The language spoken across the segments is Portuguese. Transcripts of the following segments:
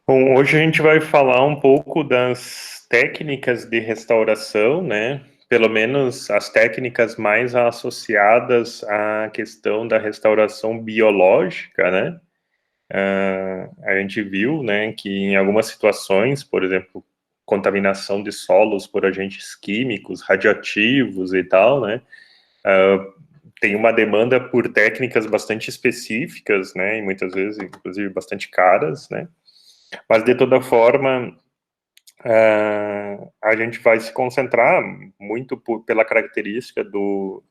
Bom, hoje a gente vai falar um pouco das técnicas de restauração, né? Pelo menos as técnicas mais associadas à questão da restauração biológica, né? A gente viu, né, que em algumas situações, por exemplo, contaminação de solos por agentes químicos, radioativos e tal, né? Tem uma demanda por técnicas bastante específicas, né? E muitas vezes, inclusive, bastante caras, né? Mas de toda forma, a gente vai se concentrar muito pela característica do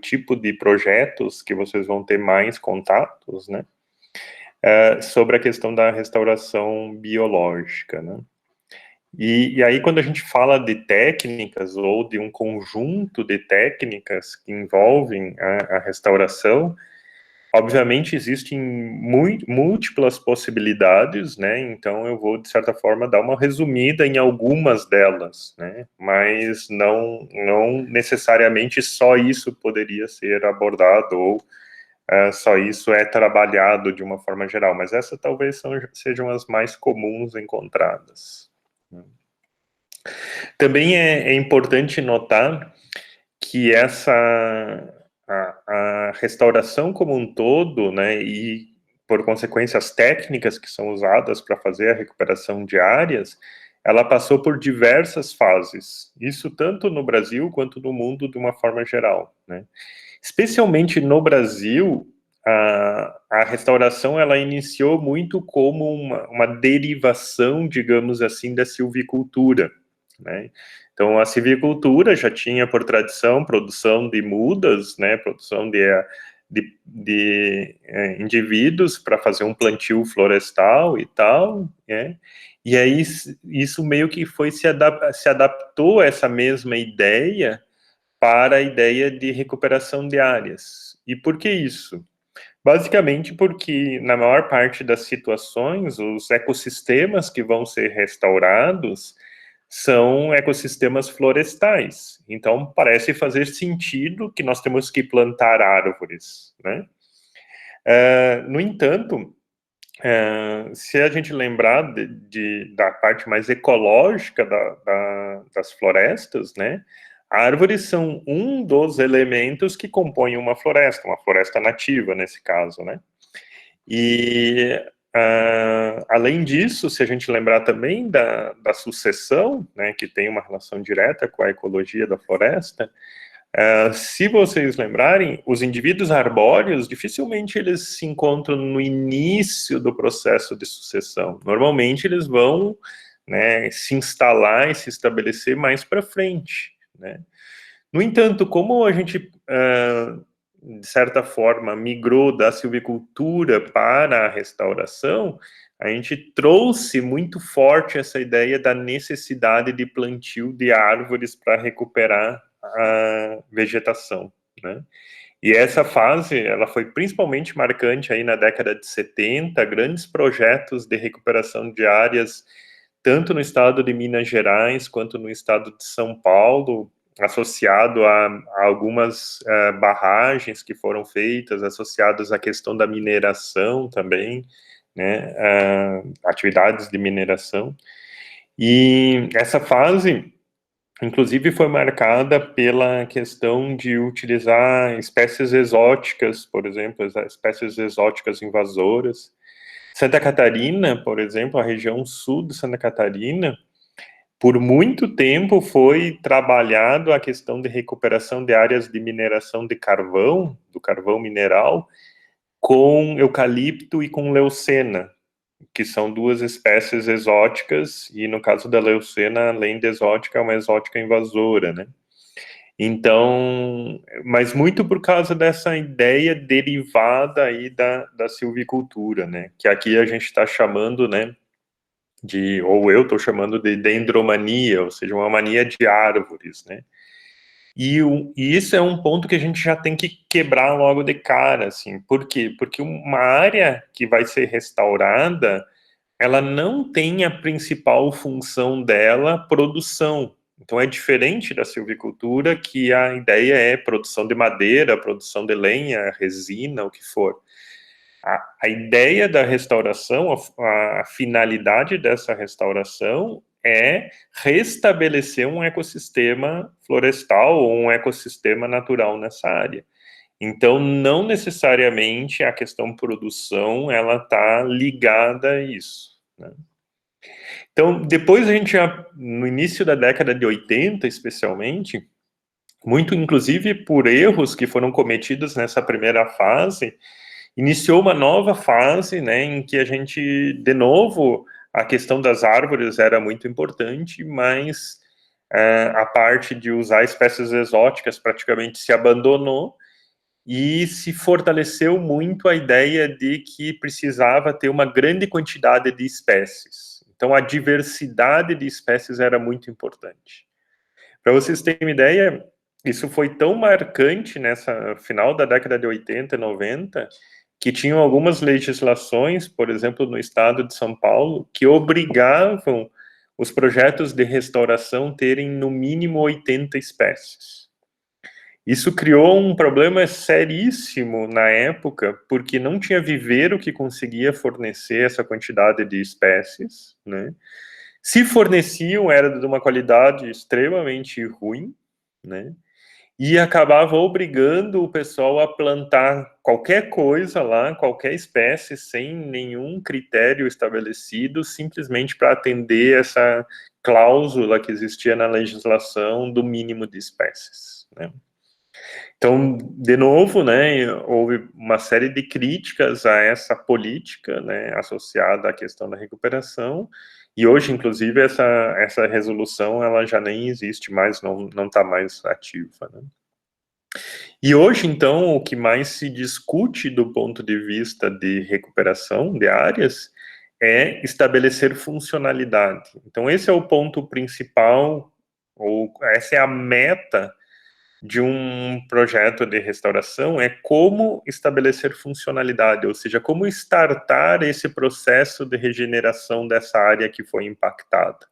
tipo de projetos que vocês vão ter mais contatos, né? Sobre a questão da restauração biológica, né? E aí, quando a gente fala de técnicas ou de um conjunto de técnicas que envolvem a restauração, obviamente, existem múltiplas possibilidades, né? Então, eu vou, de certa forma, dar uma resumida em algumas delas, né? Mas não necessariamente só isso poderia ser abordado ou só isso é trabalhado de uma forma geral. Mas essas talvez sejam as mais comuns encontradas. Também é importante notar que a restauração como um todo, né, e por consequência as técnicas que são usadas para fazer a recuperação de áreas, ela passou por diversas fases, isso tanto no Brasil quanto no mundo de uma forma geral, né. Especialmente no Brasil, a restauração ela iniciou muito como uma derivação, digamos assim, da silvicultura, né? Então, a silvicultura já tinha por tradição produção de mudas, né, produção de indivíduos para fazer um plantio florestal e tal, né? E aí isso meio que se adaptou a essa mesma ideia para a ideia de recuperação de áreas. E por que isso? Basicamente porque, na maior parte das situações, os ecossistemas que vão ser restaurados são ecossistemas florestais. Então, parece fazer sentido que nós temos que plantar árvores, né? No entanto, se a gente lembrar da parte mais ecológica das florestas, né? Árvores são um dos elementos que compõem uma floresta nativa, nesse caso, né? E, além disso, se a gente lembrar também da sucessão, né, que tem uma relação direta com a ecologia da floresta, se vocês lembrarem, os indivíduos arbóreos, dificilmente eles se encontram no início do processo de sucessão. Normalmente eles vão, né, se instalar e se estabelecer mais para frente, né? No entanto, como a gente, de certa forma, migrou da silvicultura para a restauração, a gente trouxe muito forte essa ideia da necessidade de plantio de árvores para recuperar a vegetação, né? E essa fase, ela foi principalmente marcante aí na década de 70, grandes projetos de recuperação de áreas, tanto no estado de Minas Gerais, quanto no estado de São Paulo, associado a algumas barragens que foram feitas, associadas à questão da mineração também, né, atividades de mineração. E essa fase, inclusive, foi marcada pela questão de utilizar espécies exóticas, por exemplo, espécies exóticas invasoras. Santa Catarina, por exemplo, a região sul de Santa Catarina, por muito tempo foi trabalhado a questão de recuperação de áreas de mineração de carvão, do carvão mineral, com eucalipto e com leucena, que são duas espécies exóticas, e no caso da leucena, além de exótica, é uma exótica invasora, né? Então, mas muito por causa dessa ideia derivada aí da silvicultura, né? Que aqui a gente está chamando, né, ou eu estou chamando de dendromania, ou seja, uma mania de árvores, né? E isso é um ponto que a gente já tem que quebrar logo de cara, assim. Por quê? Porque uma área que vai ser restaurada, ela não tem a principal função dela produção. Então é diferente da silvicultura, que a ideia é produção de madeira, produção de lenha, resina, o que for. A ideia da restauração, a finalidade dessa restauração é restabelecer um ecossistema florestal ou um ecossistema natural nessa área. Então, não necessariamente a questão produção, ela está ligada a isso, né? Então, depois a gente já, no início da década de 80, especialmente, muito inclusive por erros que foram cometidos nessa primeira fase, iniciou uma nova fase, né, em que a gente, de novo, a questão das árvores era muito importante, mas a parte de usar espécies exóticas praticamente se abandonou, e se fortaleceu muito a ideia de que precisava ter uma grande quantidade de espécies. Então, a diversidade de espécies era muito importante. Para vocês terem uma ideia, isso foi tão marcante nessa final da década de 80 e 90, que tinham algumas legislações, por exemplo, no estado de São Paulo, que obrigavam os projetos de restauração terem no mínimo 80 espécies. Isso criou um problema seríssimo na época, porque não tinha viveiro que conseguia fornecer essa quantidade de espécies, né? Se forneciam, era de uma qualidade extremamente ruim, né? E acabava obrigando o pessoal a plantar qualquer coisa lá, qualquer espécie, sem nenhum critério estabelecido, simplesmente para atender essa cláusula que existia na legislação do mínimo de espécies, né? Então, de novo, né, houve uma série de críticas a essa política, né, associada à questão da recuperação, e hoje, inclusive, essa resolução, ela já nem existe mais, não está mais ativa, né. E hoje, então, o que mais se discute do ponto de vista de recuperação de áreas é estabelecer funcionalidade. Então, esse é o ponto principal, ou essa é a meta de um projeto de restauração, é como estabelecer funcionalidade, ou seja, como startar esse processo de regeneração dessa área que foi impactada.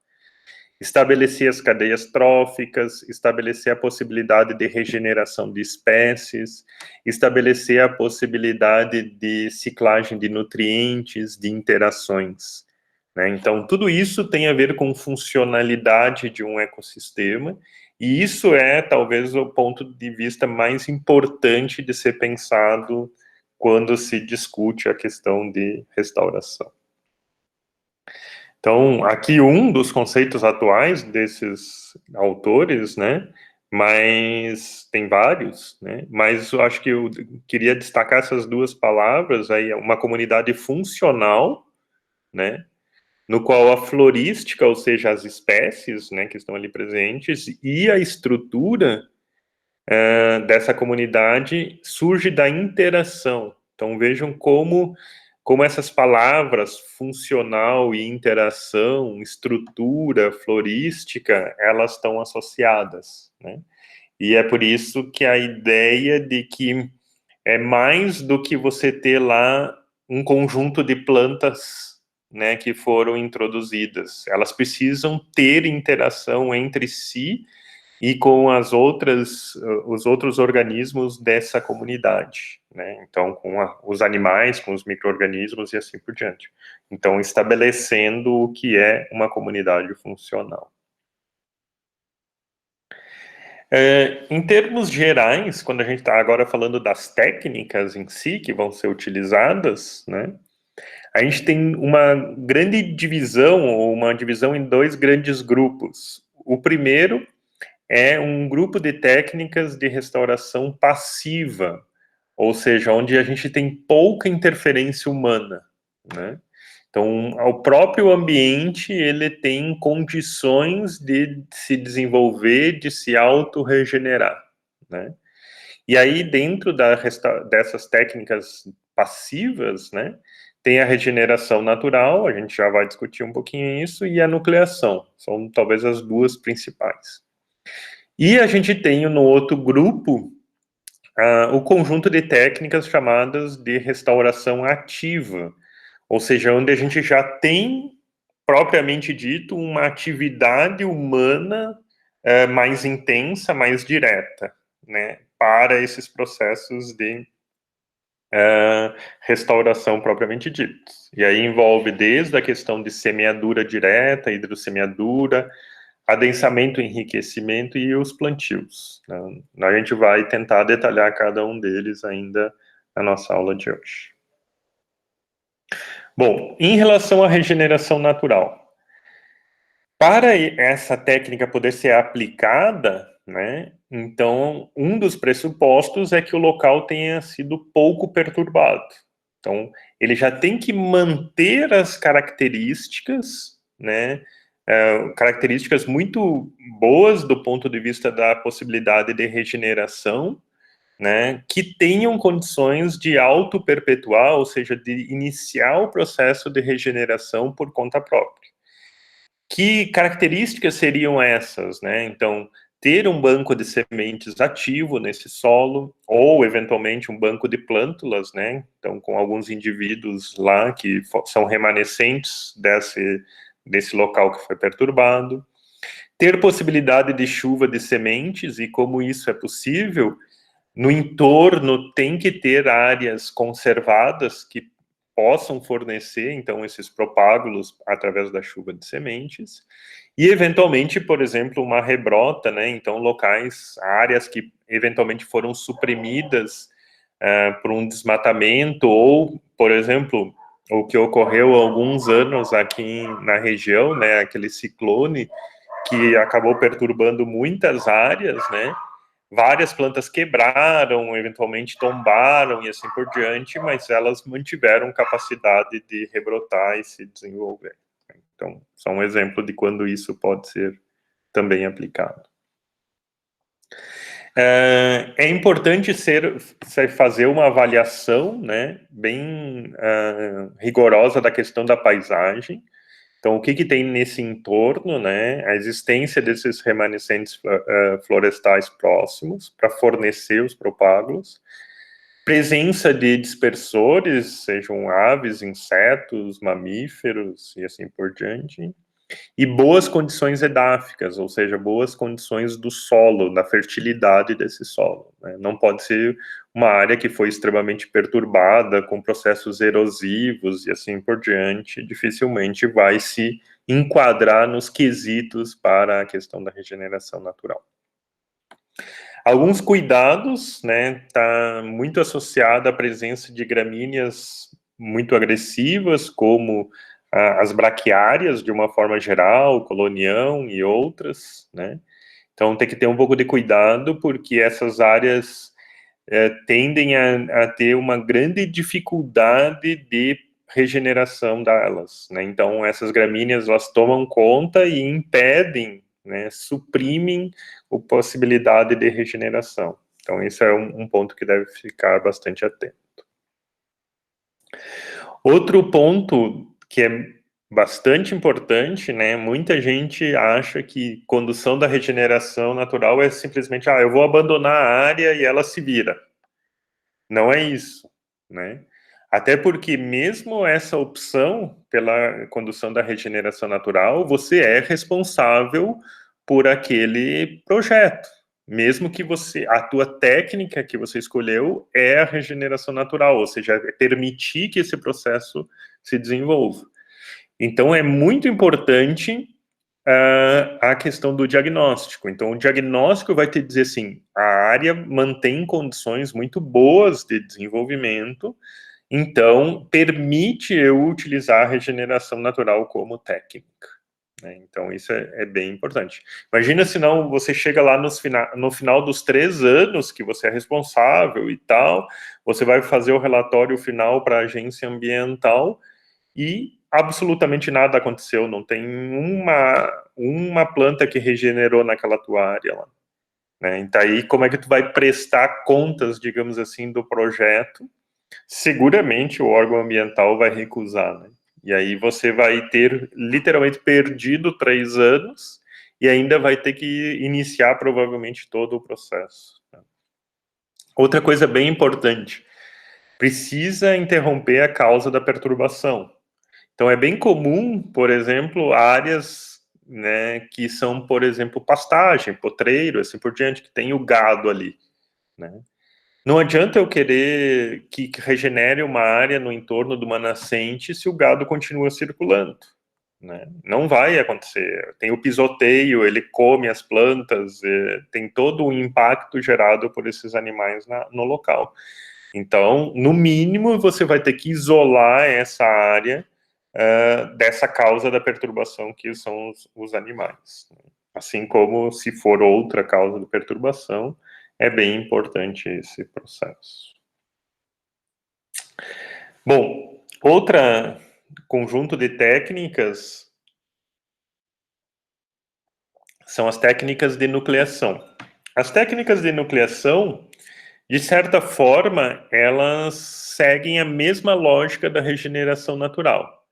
Estabelecer as cadeias tróficas, estabelecer a possibilidade de regeneração de espécies, estabelecer a possibilidade de ciclagem de nutrientes, de interações, né? Então, tudo isso tem a ver com funcionalidade de um ecossistema, e isso é, talvez, o ponto de vista mais importante de ser pensado quando se discute a questão de restauração. Então, aqui um dos conceitos atuais desses autores, né, mas tem vários, né, mas eu acho que eu queria destacar essas duas palavras aí, uma comunidade funcional, né, no qual a florística, ou seja, as espécies, né, que estão ali presentes, e a estrutura dessa comunidade surge da interação. Então, vejam como essas palavras, funcional e interação, estrutura, florística, elas estão associadas, né? E é por isso que a ideia de que é mais do que você ter lá um conjunto de plantas, né, que foram introduzidas. Elas precisam ter interação entre si e com os outros organismos dessa comunidade, né? Então, com os animais, com os micro-organismos e assim por diante. Então, estabelecendo o que é uma comunidade funcional. Em termos gerais, quando a gente está agora falando das técnicas em si que vão ser utilizadas, né, a gente tem uma grande divisão, ou uma divisão em dois grandes grupos. O primeiro é um grupo de técnicas de restauração passiva, ou seja, onde a gente tem pouca interferência humana, né? Então, o próprio ambiente, ele tem condições de se desenvolver, de se autorregenerar, né? E aí, dentro dessas técnicas passivas, né, tem a regeneração natural, a gente já vai discutir um pouquinho isso, e a nucleação, são talvez as duas principais. E a gente tem no outro grupo o conjunto de técnicas chamadas de restauração ativa, ou seja, onde a gente já tem, propriamente dito, uma atividade humana mais intensa, mais direta, né, para esses processos de restauração propriamente dita. E aí envolve desde a questão de semeadura direta, hidrossemeadura, adensamento, enriquecimento e os plantios, né? A gente vai tentar detalhar cada um deles ainda na nossa aula de hoje. Bom, em relação à regeneração natural, para essa técnica poder ser aplicada, né, então, um dos pressupostos é que o local tenha sido pouco perturbado. Então, ele já tem que manter as características, né, características muito boas do ponto de vista da possibilidade de regeneração, né, que tenham condições de auto-perpetuar, ou seja, de iniciar o processo de regeneração por conta própria. Que características seriam essas, né? Então, ter um banco de sementes ativo nesse solo, ou eventualmente um banco de plântulas, né? Então, com alguns indivíduos lá que são remanescentes desse local que foi perturbado. Ter possibilidade de chuva de sementes, e como isso é possível, no entorno tem que ter áreas conservadas que possam fornecer, então, esses propágulos através da chuva de sementes, e, eventualmente, por exemplo, uma rebrota, né, então, locais, áreas que, eventualmente, foram suprimidas por um desmatamento, ou, por exemplo, o que ocorreu há alguns anos aqui na região, né, aquele ciclone, que acabou perturbando muitas áreas, né, várias plantas quebraram, eventualmente tombaram e assim por diante, mas elas mantiveram capacidade de rebrotar e se desenvolver. Então, só um exemplo de quando isso pode ser também aplicado. É importante fazer uma avaliação, né, bem rigorosa da questão da paisagem. Então, o que tem nesse entorno, né? A existência desses remanescentes florestais próximos para fornecer os propágulos, presença de dispersores, sejam aves, insetos, mamíferos e assim por diante, e boas condições edáficas, ou seja, boas condições do solo, da fertilidade desse solo, né? Não pode ser uma área que foi extremamente perturbada, com processos erosivos e assim por diante, dificilmente vai se enquadrar nos quesitos para a questão da regeneração natural. Alguns cuidados, né, tá muito associado à presença de gramíneas muito agressivas, como as braquiárias, de uma forma geral, colonião e outras, né? Então, tem que ter um pouco de cuidado, porque essas áreas tendem a ter uma grande dificuldade de regeneração delas, né? Então, essas gramíneas, elas tomam conta e impedem, né, suprimem a possibilidade de regeneração. Então, isso é um ponto que deve ficar bastante atento. Outro ponto que é bastante importante, né, muita gente acha que condução da regeneração natural é simplesmente, eu vou abandonar a área e ela se vira. Não é isso, né? Até porque mesmo essa opção pela condução da regeneração natural, você é responsável por aquele projeto. Mesmo que a tua técnica que você escolheu é a regeneração natural, ou seja, é permitir que esse processo se desenvolva. Então, é muito importante a questão do diagnóstico. Então, o diagnóstico vai te dizer assim, a área mantém condições muito boas de desenvolvimento, então permite eu utilizar a regeneração natural como técnica, né? Então, isso é bem importante. Imagina se não, você chega lá no final dos 3 anos que você é responsável e tal, você vai fazer o relatório final para a agência ambiental e absolutamente nada aconteceu, não tem uma planta que regenerou naquela tua área lá, né? Então aí como é que tu vai prestar contas, digamos assim, do projeto? Seguramente o órgão ambiental vai recusar, né? E aí você vai ter literalmente perdido 3 anos e ainda vai ter que iniciar provavelmente todo o processo, né? Outra coisa bem importante, precisa interromper a causa da perturbação. Então, é bem comum, por exemplo, áreas, né, que são, por exemplo, pastagem, potreiro, assim por diante, que tem o gado ali, né? Não adianta eu querer que regenere uma área no entorno de uma nascente se o gado continua circulando, né? Não vai acontecer. Tem o pisoteio, ele come as plantas, tem todo o impacto gerado por esses animais no local. Então, no mínimo, você vai ter que isolar essa área dessa causa da perturbação que são os animais. Assim como se for outra causa de perturbação, é bem importante esse processo. Bom, outra conjunto de técnicas são as técnicas de nucleação. As técnicas de nucleação, de certa forma, elas seguem a mesma lógica da regeneração natural.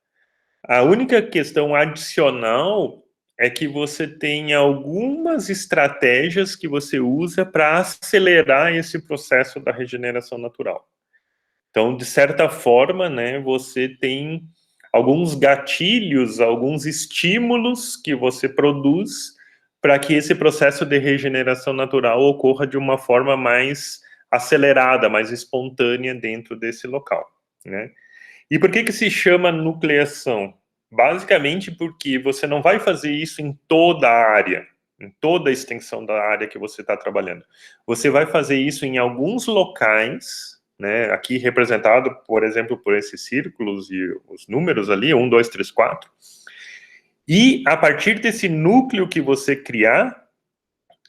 A única questão adicional é que você tem algumas estratégias que você usa para acelerar esse processo da regeneração natural. Então, de certa forma, né, você tem alguns gatilhos, alguns estímulos que você produz para que esse processo de regeneração natural ocorra de uma forma mais acelerada, mais espontânea dentro desse local, né? E por que se chama nucleação? Basicamente porque você não vai fazer isso em toda a área, em toda a extensão da área que você está trabalhando. Você vai fazer isso em alguns locais, né, aqui representado, por exemplo, por esses círculos e os números ali, 1, 2, 3, 4. E a partir desse núcleo que você criar,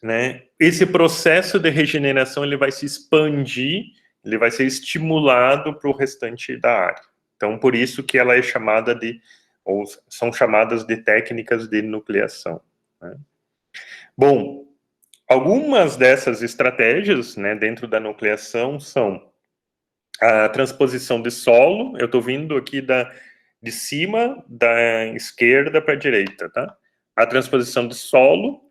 né, esse processo de regeneração ele vai se expandir, ele vai ser estimulado para o restante da área. Então, por isso que ela é chamada de, ou são chamadas de técnicas de nucleação, né? Bom, algumas dessas estratégias, né, dentro da nucleação são a transposição de solo. Eu estou vindo aqui de cima da esquerda para a direita, tá? A transposição de solo,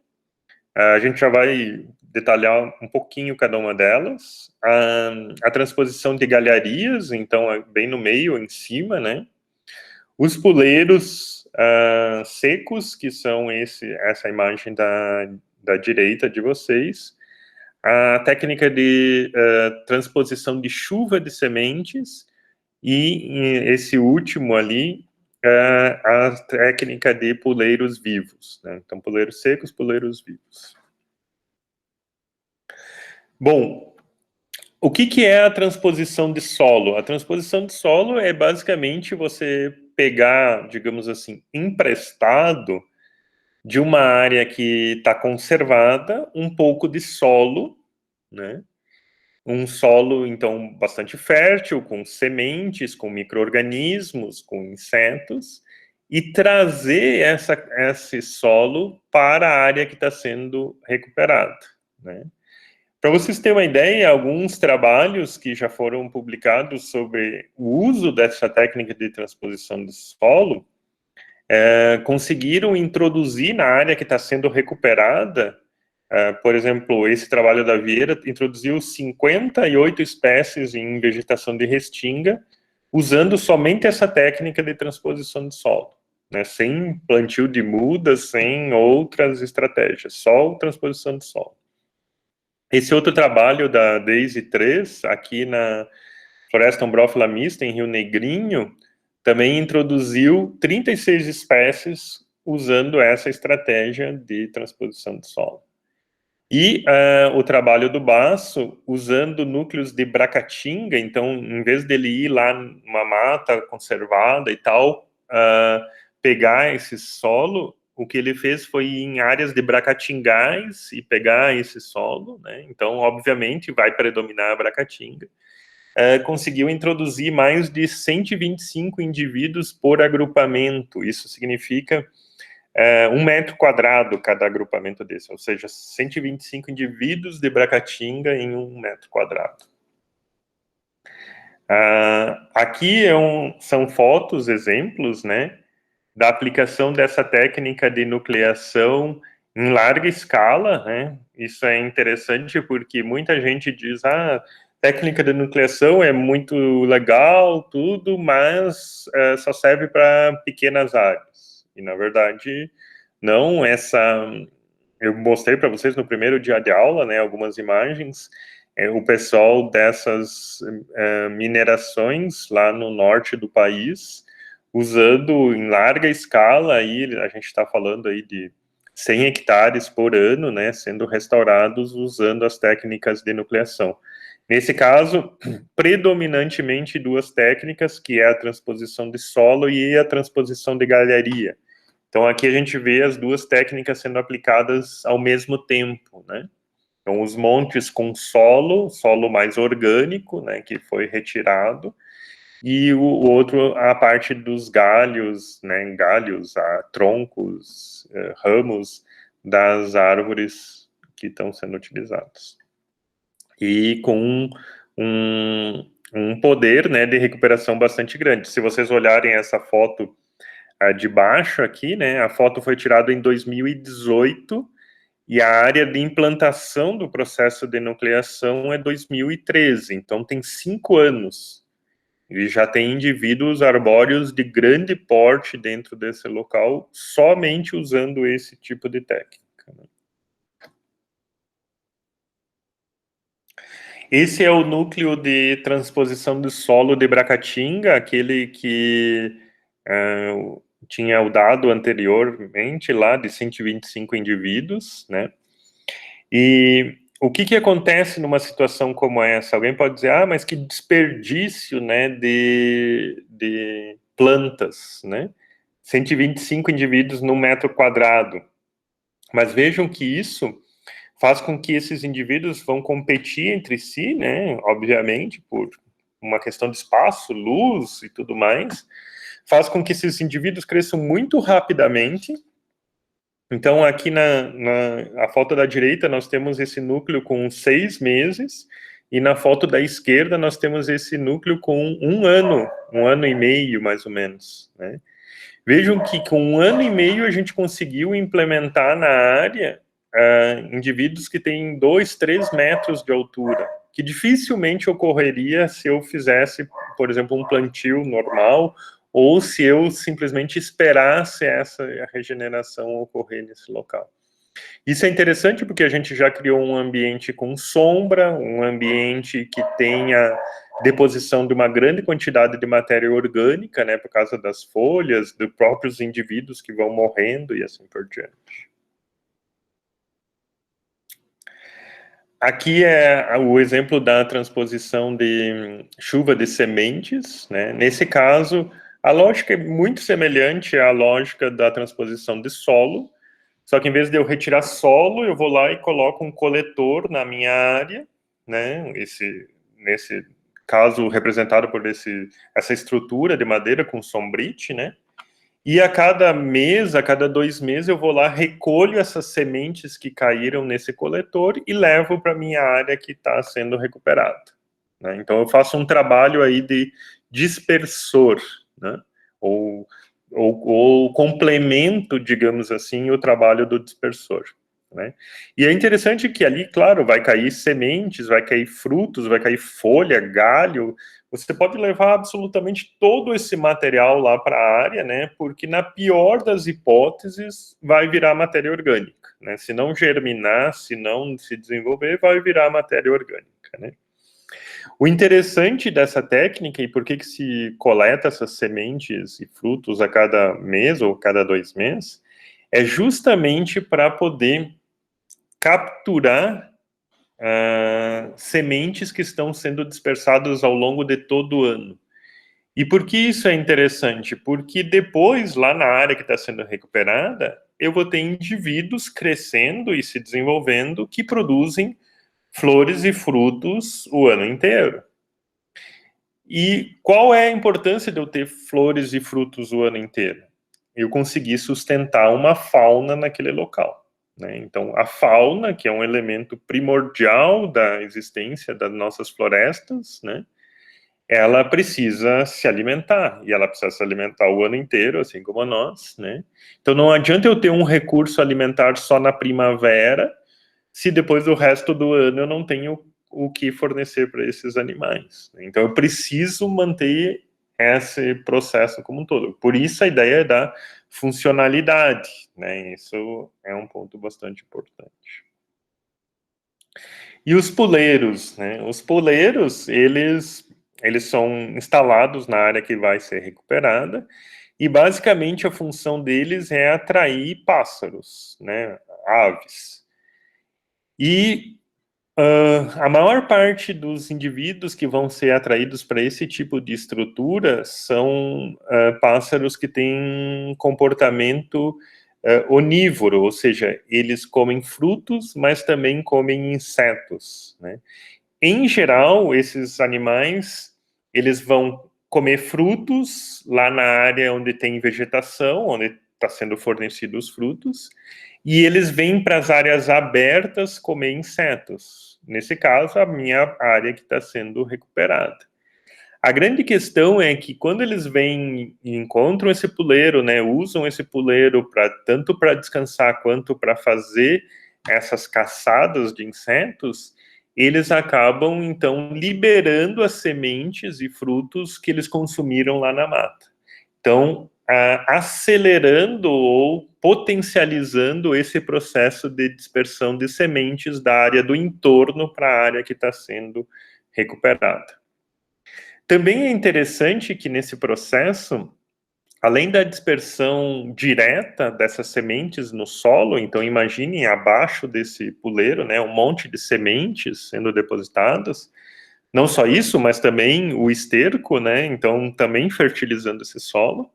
a gente já vai detalhar um pouquinho cada uma delas. A transposição de galharias, então, bem no meio, em cima, né? Os puleiros secos, que são essa imagem da direita de vocês. A técnica de transposição de chuva de sementes. E esse último ali, a técnica de puleiros vivos, né? Então, puleiros secos, puleiros vivos. Bom, o que é a transposição de solo? A transposição de solo é basicamente você pegar, digamos assim, emprestado de uma área que está conservada, um pouco de solo, né? Um solo, então, bastante fértil, com sementes, com micro-organismos, com insetos, e trazer esse solo para a área que está sendo recuperada, né? Para vocês terem uma ideia, alguns trabalhos que já foram publicados sobre o uso dessa técnica de transposição de solo conseguiram introduzir na área que está sendo recuperada, por exemplo, esse trabalho da Vieira introduziu 58 espécies em vegetação de restinga, usando somente essa técnica de transposição de solo, né, sem plantio de mudas, sem outras estratégias, só transposição de solo. Esse outro trabalho da Daisy 3, aqui na Floresta Umbrófila Mista, em Rio Negrinho, também introduziu 36 espécies usando essa estratégia de transposição de solo. E o trabalho do Basso, usando núcleos de bracatinga, então, em vez dele ir lá numa mata conservada e tal, pegar esse solo, o que ele fez foi ir em áreas de bracatingais e pegar esse solo, né? Então, obviamente, vai predominar a bracatinga. Conseguiu introduzir mais de 125 indivíduos por agrupamento. Isso significa 1 metro quadrado cada agrupamento desse, ou seja, 125 indivíduos de bracatinga em 1 metro quadrado. Aqui são fotos, exemplos, né, da aplicação dessa técnica de nucleação em larga escala, né? Isso é interessante porque muita gente diz, técnica de nucleação é muito legal, tudo, mas só serve para pequenas áreas. E, na verdade, não, eu mostrei para vocês no primeiro dia de aula, né, algumas imagens, o pessoal dessas minerações lá no norte do país, usando em larga escala, aí a gente está falando aí de 100 hectares por ano, né, sendo restaurados usando as técnicas de nucleação. Nesse caso, predominantemente duas técnicas, que é a transposição de solo e a transposição de galharia. Então, aqui a gente vê as duas técnicas sendo aplicadas ao mesmo tempo, né? Então, os montes com solo mais orgânico, né, que foi retirado, e o outro, a parte dos galhos, né, troncos, ramos das árvores que estão sendo utilizados. E com um poder, né, de recuperação bastante grande. Se vocês olharem essa foto de baixo aqui, né, a foto foi tirada em 2018, e a área de implantação do processo de nucleação é 2013, então tem 5 anos. E já tem indivíduos arbóreos de grande porte dentro desse local, somente usando esse tipo de técnica. Esse é o núcleo de transposição do solo de Bracatinga, aquele que tinha o dado anteriormente lá de 125 indivíduos, né? E o que acontece numa situação como essa? Alguém pode dizer, mas que desperdício, né, de plantas, né? 125 indivíduos no metro quadrado. Mas vejam que isso faz com que esses indivíduos vão competir entre si, né, obviamente, por uma questão de espaço, luz e tudo mais, faz com que esses indivíduos cresçam muito rapidamente. Então, aqui na foto da direita, nós temos esse núcleo com 6 meses, e na foto da esquerda, nós temos esse núcleo com 1 ano e meio, mais ou menos, né? Vejam que com 1 ano e meio a gente conseguiu implementar na área indivíduos que têm 2, 3 metros de altura, que dificilmente ocorreria se eu fizesse, por exemplo, um plantio normal, ou se eu simplesmente esperasse essa regeneração ocorrer nesse local. Isso é interessante porque a gente já criou um ambiente com sombra, um ambiente que tenha deposição de uma grande quantidade de matéria orgânica, né, por causa das folhas, dos próprios indivíduos que vão morrendo e assim por diante. Aqui é o exemplo da transposição de chuva de sementes, né? Nesse caso, a lógica é muito semelhante à lógica da transposição de solo, só que em vez de eu retirar solo, eu vou lá e coloco um coletor na minha área, né? Nesse caso, representado por essa estrutura de madeira com sombrite, né? E a cada mês, a cada 2 meses, eu vou lá, recolho essas sementes que caíram nesse coletor e levo para a minha área que está sendo recuperada, né? Então, eu faço um trabalho aí de dispersor, né? Ou complemento, digamos assim, o trabalho do dispersor, né? E é interessante que ali, claro, vai cair sementes, vai cair frutos, vai cair folha, galho. Você pode levar absolutamente todo esse material lá para a área, né? Porque na pior das hipóteses vai virar matéria orgânica, né? Se não germinar, se não se desenvolver, vai virar matéria orgânica, né? O interessante dessa técnica, e por que se coleta essas sementes e frutos a cada mês ou cada 2 meses, é justamente para poder capturar sementes que estão sendo dispersadas ao longo de todo o ano. E por que isso é interessante? Porque depois, lá na área que está sendo recuperada, eu vou ter indivíduos crescendo e se desenvolvendo que produzem flores e frutos o ano inteiro. E qual é a importância de eu ter flores e frutos o ano inteiro? Eu consegui sustentar uma fauna naquele local, né? Então, a fauna, que é um elemento primordial da existência das nossas florestas, né? Ela precisa se alimentar, e ela precisa se alimentar o ano inteiro, assim como nós, né? Então, não adianta eu ter um recurso alimentar só na primavera, se depois do resto do ano eu não tenho o que fornecer para esses animais. Então, eu preciso manter esse processo como um todo. Por isso, a ideia da funcionalidade, né? Isso é um ponto bastante importante. E os puleiros, né? Os puleiros, eles são instalados na área que vai ser recuperada, e basicamente a função deles é atrair pássaros, né? Aves. E a maior parte dos indivíduos que vão ser atraídos para esse tipo de estrutura são pássaros que têm um comportamento onívoro, ou seja, eles comem frutos, mas também comem insetos, né? Em geral, esses animais, eles vão comer frutos lá na área onde tem vegetação, onde está sendo fornecidos os frutos, e eles vêm para as áreas abertas comer insetos. Nesse caso, a minha área que está sendo recuperada. A grande questão é que quando eles vêm e encontram esse puleiro, né, usam esse puleiro tanto para descansar quanto para fazer essas caçadas de insetos, eles acabam então liberando as sementes e frutos que eles consumiram lá na mata. Então, acelerando ou potencializando esse processo de dispersão de sementes da área do entorno para a área que está sendo recuperada. Também é interessante que nesse processo, além da dispersão direta dessas sementes no solo, então imaginem abaixo desse puleiro, né, um monte de sementes sendo depositadas. Não só isso, mas também o esterco, né, então também fertilizando esse solo.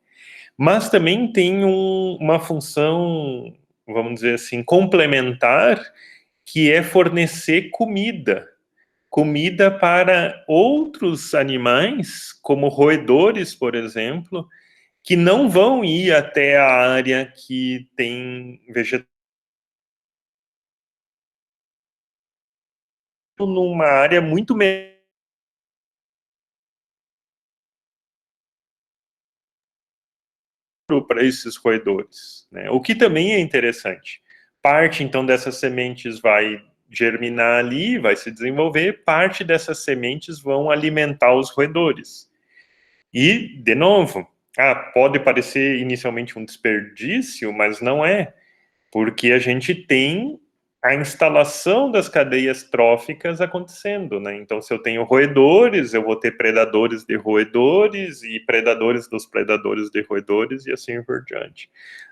Mas também tem uma função, vamos dizer assim, complementar, que é fornecer comida para outros animais, como roedores, por exemplo, que não vão ir até a área que tem vegetação, numa área muito menor para esses roedores, né? O que também é interessante. Parte, então, dessas sementes vai germinar ali, vai se desenvolver, parte dessas sementes vão alimentar os roedores. E, de novo, pode parecer inicialmente um desperdício, mas não é, porque a gente tem a instalação das cadeias tróficas acontecendo, né? Então, se eu tenho roedores, eu vou ter predadores de roedores e predadores dos predadores de roedores e assim por diante.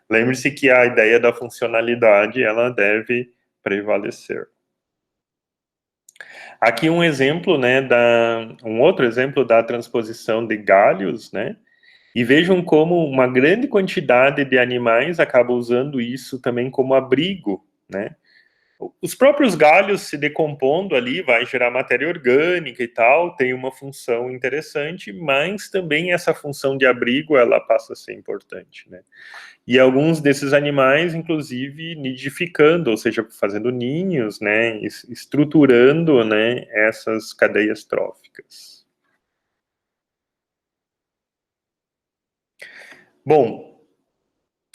Lembre-se que a ideia da funcionalidade, ela deve prevalecer. Aqui um exemplo, né, um outro exemplo da transposição de galhos, né? E vejam como uma grande quantidade de animais acaba usando isso também como abrigo, né? Os próprios galhos se decompondo ali vai gerar matéria orgânica e tal, tem uma função interessante, mas também essa função de abrigo, ela passa a ser importante, né? E alguns desses animais, inclusive, nidificando, ou seja, fazendo ninhos, né, estruturando, né, essas cadeias tróficas. Bom,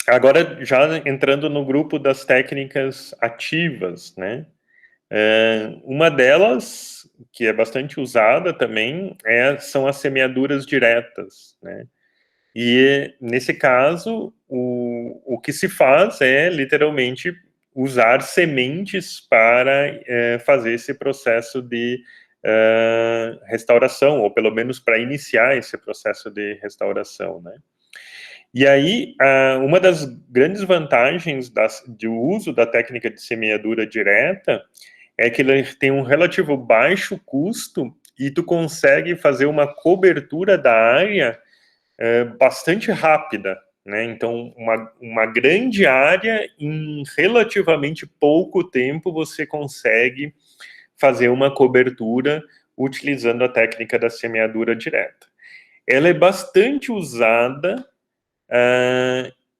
agora já entrando no grupo das técnicas ativas, né? Uma delas, que é bastante usada também, são as semeaduras diretas, né? E, nesse caso, o que se faz é, literalmente, usar sementes para fazer esse processo de restauração, ou pelo menos para iniciar esse processo de restauração, né? E aí, uma das grandes vantagens do uso da técnica de semeadura direta é que ele tem um relativo baixo custo e tu consegue fazer uma cobertura da área bastante rápida, né? Então, uma grande área, em relativamente pouco tempo, você consegue fazer uma cobertura utilizando a técnica da semeadura direta. Ela é bastante usada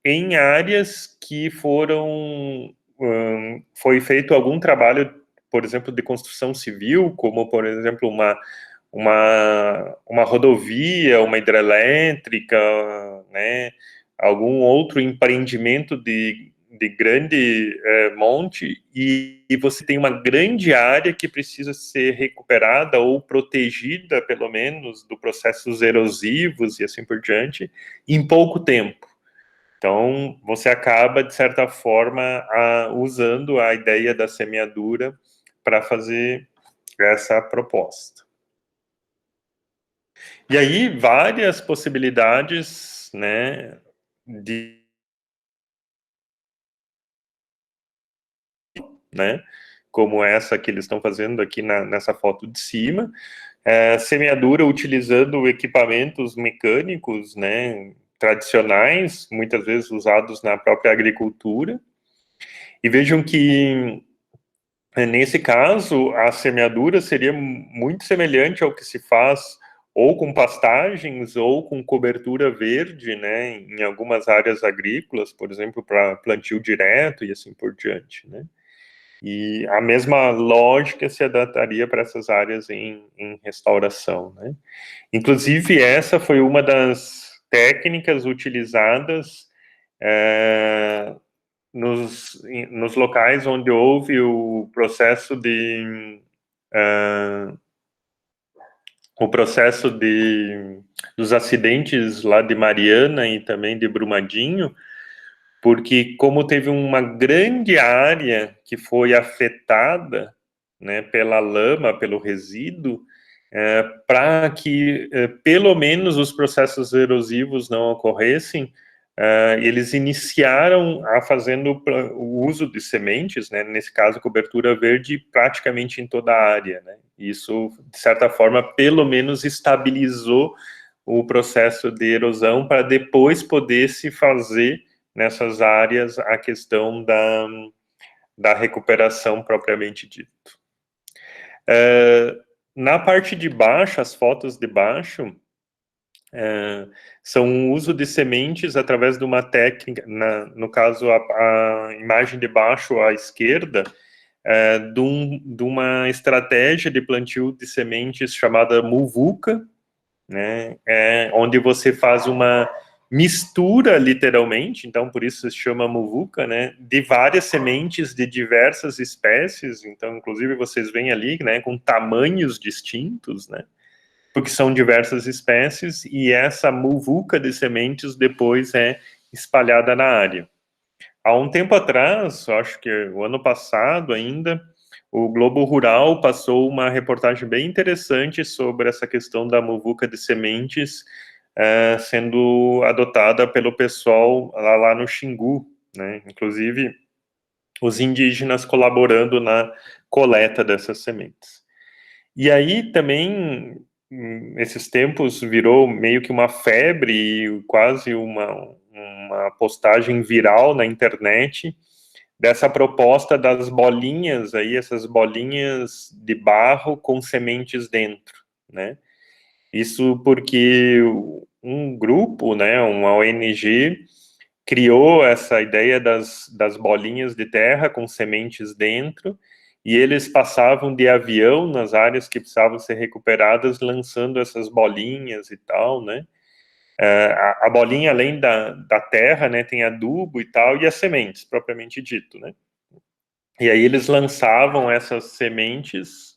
em áreas que foi feito algum trabalho, por exemplo, de construção civil, como, por exemplo, uma rodovia, uma hidrelétrica, né, algum outro empreendimento de grande monte, e você tem uma grande área que precisa ser recuperada ou protegida, pelo menos, do processos erosivos e assim por diante, em pouco tempo. Então, você acaba, de certa forma, usando a ideia da semeadura para fazer essa proposta. E aí, várias possibilidades, né, como essa que eles estão fazendo aqui nessa foto de cima, semeadura utilizando equipamentos mecânicos, né, tradicionais, muitas vezes usados na própria agricultura, e vejam que, nesse caso, a semeadura seria muito semelhante ao que se faz ou com pastagens ou com cobertura verde, né, em algumas áreas agrícolas, por exemplo, para plantio direto e assim por diante, né. E a mesma lógica se adaptaria para essas áreas em restauração, né. Inclusive, essa foi uma das técnicas utilizadas nos locais onde houve o processo dos acidentes lá de Mariana e também de Brumadinho, porque como teve uma grande área que foi afetada, né, pela lama, pelo resíduo, para que pelo menos os processos erosivos não ocorressem, eles iniciaram a fazendo o uso de sementes, né, nesse caso cobertura verde, praticamente em toda a área, né. Isso, de certa forma, pelo menos estabilizou o processo de erosão para depois poder se fazer nessas áreas a questão da recuperação propriamente dito. Na parte de baixo, as fotos de baixo, são o uso de sementes através de uma técnica, no caso, a imagem de baixo à esquerda, de uma estratégia de plantio de sementes chamada muvuca, né, onde você faz uma mistura, literalmente, então por isso se chama muvuca, né, de várias sementes de diversas espécies, então inclusive vocês veem ali, né, com tamanhos distintos, né, porque são diversas espécies, e essa muvuca de sementes depois é espalhada na área. Há um tempo atrás, acho que o ano passado ainda, o Globo Rural passou uma reportagem bem interessante sobre essa questão da muvuca de sementes sendo adotada pelo pessoal lá no Xingu, né? Inclusive os indígenas colaborando na coleta dessas sementes. E aí também, esses tempos, virou meio que uma febre, quase uma postagem viral na internet, dessa proposta das bolinhas aí, essas bolinhas de barro com sementes dentro, né? Isso porque um grupo, né, uma ONG, criou essa ideia das bolinhas de terra com sementes dentro, e eles passavam de avião nas áreas que precisavam ser recuperadas, lançando essas bolinhas e tal, né? A bolinha, além da terra, né, tem adubo e tal, e as sementes, propriamente dito, né? E aí eles lançavam essas sementes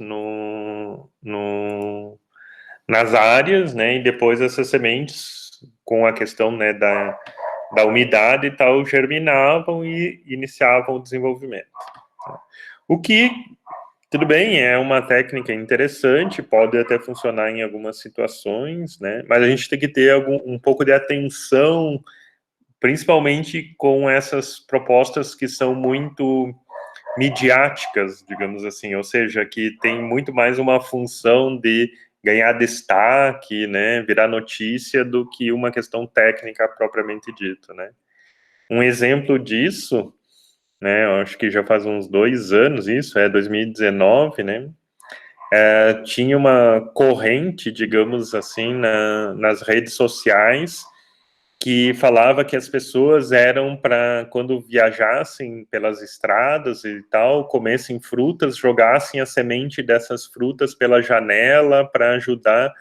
nas áreas, né, e depois essas sementes, com a questão, né, da umidade e tal, germinavam e iniciavam o desenvolvimento. O que, tudo bem, é uma técnica interessante, pode até funcionar em algumas situações, né, mas a gente tem que ter um pouco de atenção, principalmente com essas propostas que são muito midiáticas, digamos assim, ou seja, que tem muito mais uma função de ganhar destaque, né, virar notícia, do que uma questão técnica propriamente dita, né. Um exemplo disso, né, eu acho que já faz uns 2 anos isso, 2019, né, tinha uma corrente, digamos assim, nas redes sociais, que falava que as pessoas eram para, quando viajassem pelas estradas e tal, comessem frutas, jogassem a semente dessas frutas pela janela para ajudar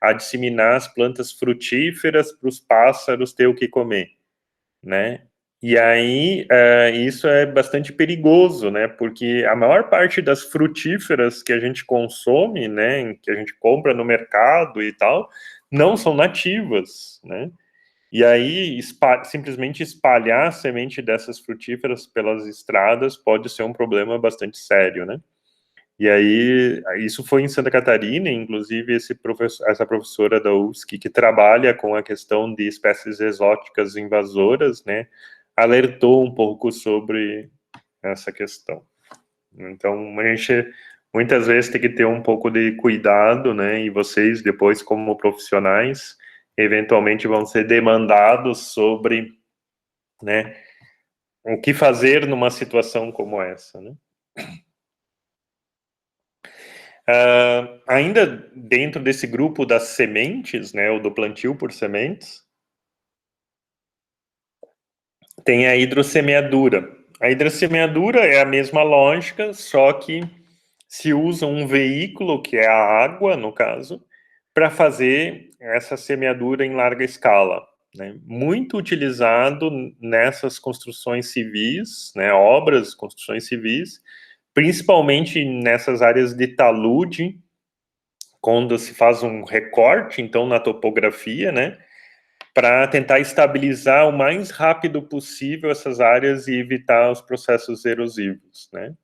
a disseminar as plantas frutíferas para os pássaros ter o que comer, né? E aí, isso é bastante perigoso, né? Porque a maior parte das frutíferas que a gente consome, né, que a gente compra no mercado e tal, não são nativas, né? E aí, simplesmente espalhar a semente dessas frutíferas pelas estradas pode ser um problema bastante sério, né? E aí, isso foi em Santa Catarina, inclusive essa professora da UFSC, que trabalha com a questão de espécies exóticas invasoras, né, alertou um pouco sobre essa questão. Então, a gente muitas vezes tem que ter um pouco de cuidado, né, e vocês, depois, como profissionais, eventualmente vão ser demandados sobre, né, o que fazer numa situação como essa, né. Ainda dentro desse grupo das sementes, né, ou do plantio por sementes, tem a hidrossemeadura. A hidrossemeadura é a mesma lógica, só que se usa um veículo, que é a água, no caso, para fazer essa semeadura em larga escala, né? Muito utilizado nessas construções civis, né, obras, construções civis, principalmente nessas áreas de talude, quando se faz um recorte, então, na topografia, né, para tentar estabilizar o mais rápido possível essas áreas e evitar os processos erosivos, né.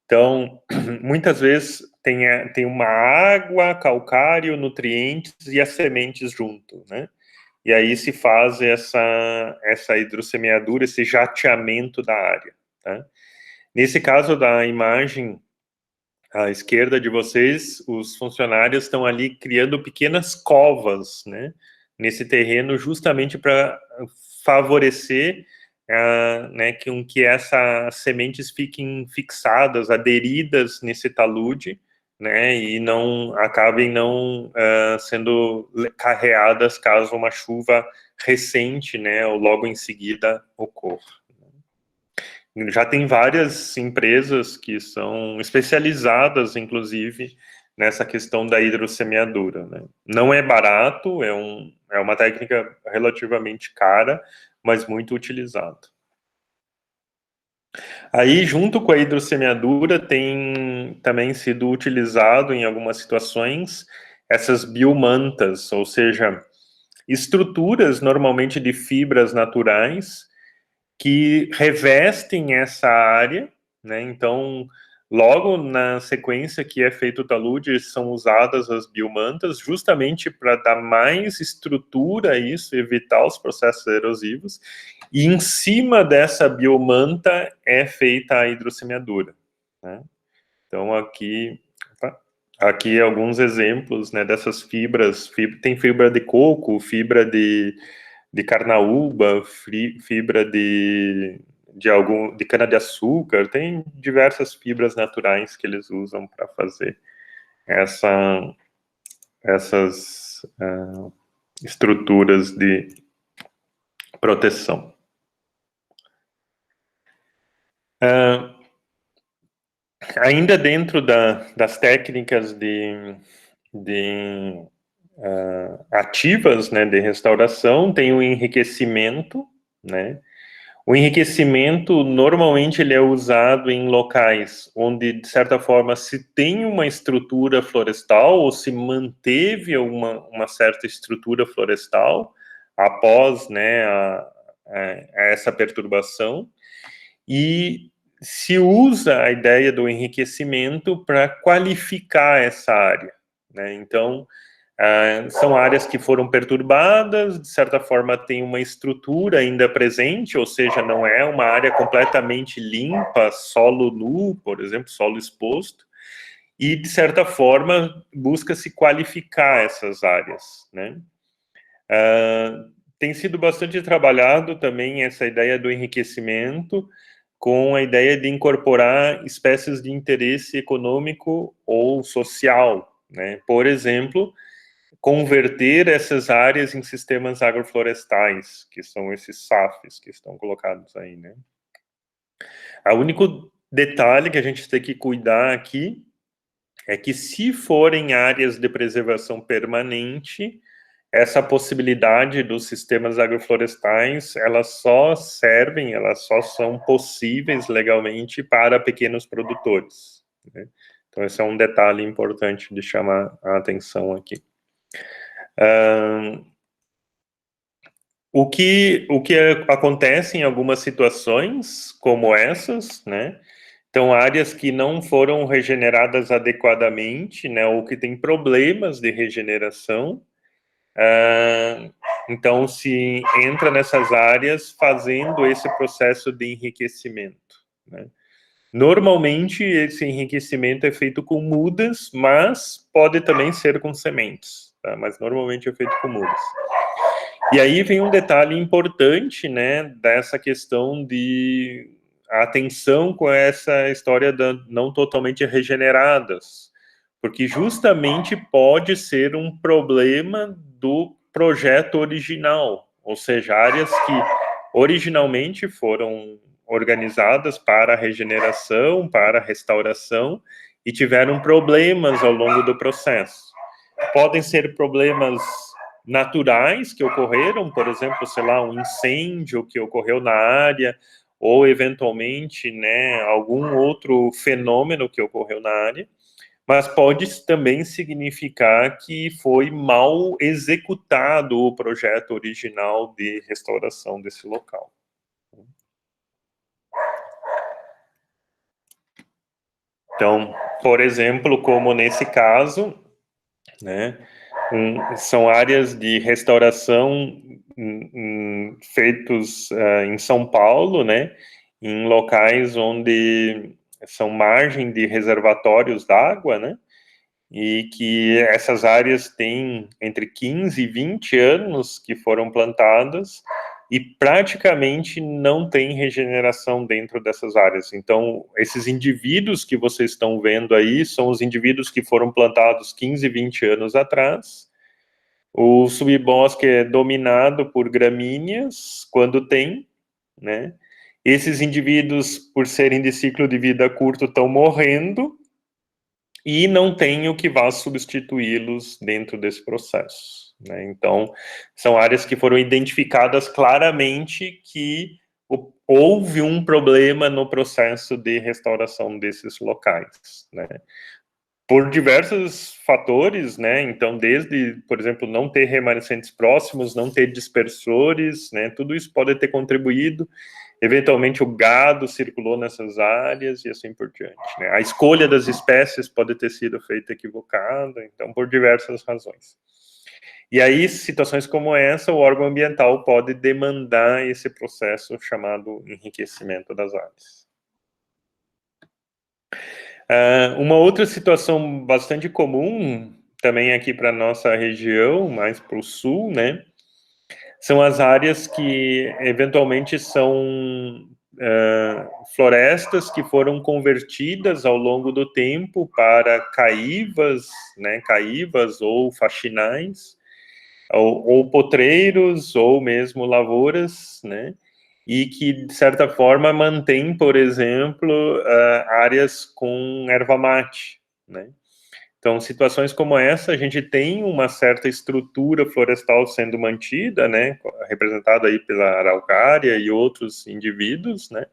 Então, muitas vezes tem uma água, calcário, nutrientes e as sementes junto, né. E aí se faz essa hidrossemeadura, esse jateamento da área, tá. Nesse caso da imagem à esquerda de vocês, os funcionários estão ali criando pequenas covas, né, nesse terreno, justamente para favorecer, né, que essas sementes fiquem fixadas, aderidas nesse talude, né, e não acabem não sendo carreadas caso uma chuva recente, né, ou logo em seguida ocorra. Já tem várias empresas que são especializadas, inclusive, nessa questão da hidrossemeadura, né? Não é barato, é uma técnica relativamente cara, mas muito utilizada. Aí, junto com a hidrossemeadura, tem também sido utilizado em algumas situações essas biomantas, ou seja, estruturas normalmente de fibras naturais que revestem essa área, né? Então, logo na sequência que é feito o talude, são usadas as biomantas justamente para dar mais estrutura a isso, evitar os processos erosivos, e em cima dessa biomanta é feita a hidrossemeadura, né? Então, aqui alguns exemplos, né, dessas fibras, tem fibra de coco, fibra de carnaúba, fibra de cana-de-açúcar, tem diversas fibras naturais que eles usam para fazer essas estruturas de proteção. Ainda dentro das técnicas de ativas, né, de restauração, tem o enriquecimento, né. O enriquecimento, normalmente, ele é usado em locais onde, de certa forma, se tem uma estrutura florestal ou se manteve uma certa estrutura florestal após, né, essa perturbação, e se usa a ideia do enriquecimento para qualificar essa área, né? Então, são áreas que foram perturbadas, de certa forma tem uma estrutura ainda presente, ou seja, não é uma área completamente limpa, solo nu, por exemplo, solo exposto, e de certa forma busca-se qualificar essas áreas, né? Tem sido bastante trabalhado também essa ideia do enriquecimento com a ideia de incorporar espécies de interesse econômico ou social, né? Por exemplo, converter essas áreas em sistemas agroflorestais, que são esses SAFs que estão colocados aí, né? O único detalhe que a gente tem que cuidar aqui é que, se forem áreas de preservação permanente, essa possibilidade dos sistemas agroflorestais, elas só são possíveis legalmente para pequenos produtores, né? Então, esse é um detalhe importante de chamar a atenção aqui. O que acontece em algumas situações como essas, né, Então, áreas que não foram regeneradas adequadamente, né, ou que têm problemas de regeneração, então se entra nessas áreas fazendo esse processo de enriquecimento, né. Normalmente, esse enriquecimento é feito com mudas, mas pode também ser com sementes, tá? Mas normalmente é feito com mudas. E aí vem um detalhe importante, né, dessa questão de atenção com essa história da não totalmente regeneradas, porque justamente pode ser um problema do projeto original, ou seja, áreas que originalmente foram organizadas para a regeneração, para a restauração, e tiveram problemas ao longo do processo. Podem ser problemas naturais que ocorreram, por exemplo, sei lá, um incêndio que ocorreu na área, ou eventualmente, né, algum outro fenômeno que ocorreu na área, mas pode também significar que foi mal executado o projeto original de restauração desse local. Então, por exemplo, como nesse caso, né, são áreas de restauração feitos em São Paulo, né, em locais onde são margem de reservatórios d'água, né, e que essas áreas têm entre 15 e 20 anos que foram plantadas e praticamente não tem regeneração dentro dessas áreas. Então, esses indivíduos que vocês estão vendo aí são os indivíduos que foram plantados 15, 20 anos atrás. O subbosque é dominado por gramíneas, quando tem, né? Esses indivíduos, por serem de ciclo de vida curto, estão morrendo, e não tem o que vá substituí-los dentro desse processo, né? Então, são áreas que foram identificadas claramente que houve um problema no processo de restauração desses locais, né? Por diversos fatores, né? Então, desde, por exemplo, não ter remanescentes próximos, não ter dispersores, né? Tudo isso pode ter contribuído. Eventualmente, o gado circulou nessas áreas e assim por diante, né? A escolha das espécies pode ter sido feita equivocada, então, por diversas razões. E aí, situações como essa, o órgão ambiental pode demandar esse processo chamado enriquecimento das áreas. Uma outra situação bastante comum, também aqui para a nossa região, mais para o sul, né, são as áreas que eventualmente são florestas que foram convertidas ao longo do tempo para caívas, né, caívas ou faxinais, ou potreiros, ou mesmo lavouras, né, e que, de certa forma, mantém, por exemplo, áreas com erva mate, né? Então, situações como essa, a gente tem uma certa estrutura florestal sendo mantida, né, representada aí pela araucária e outros indivíduos, né,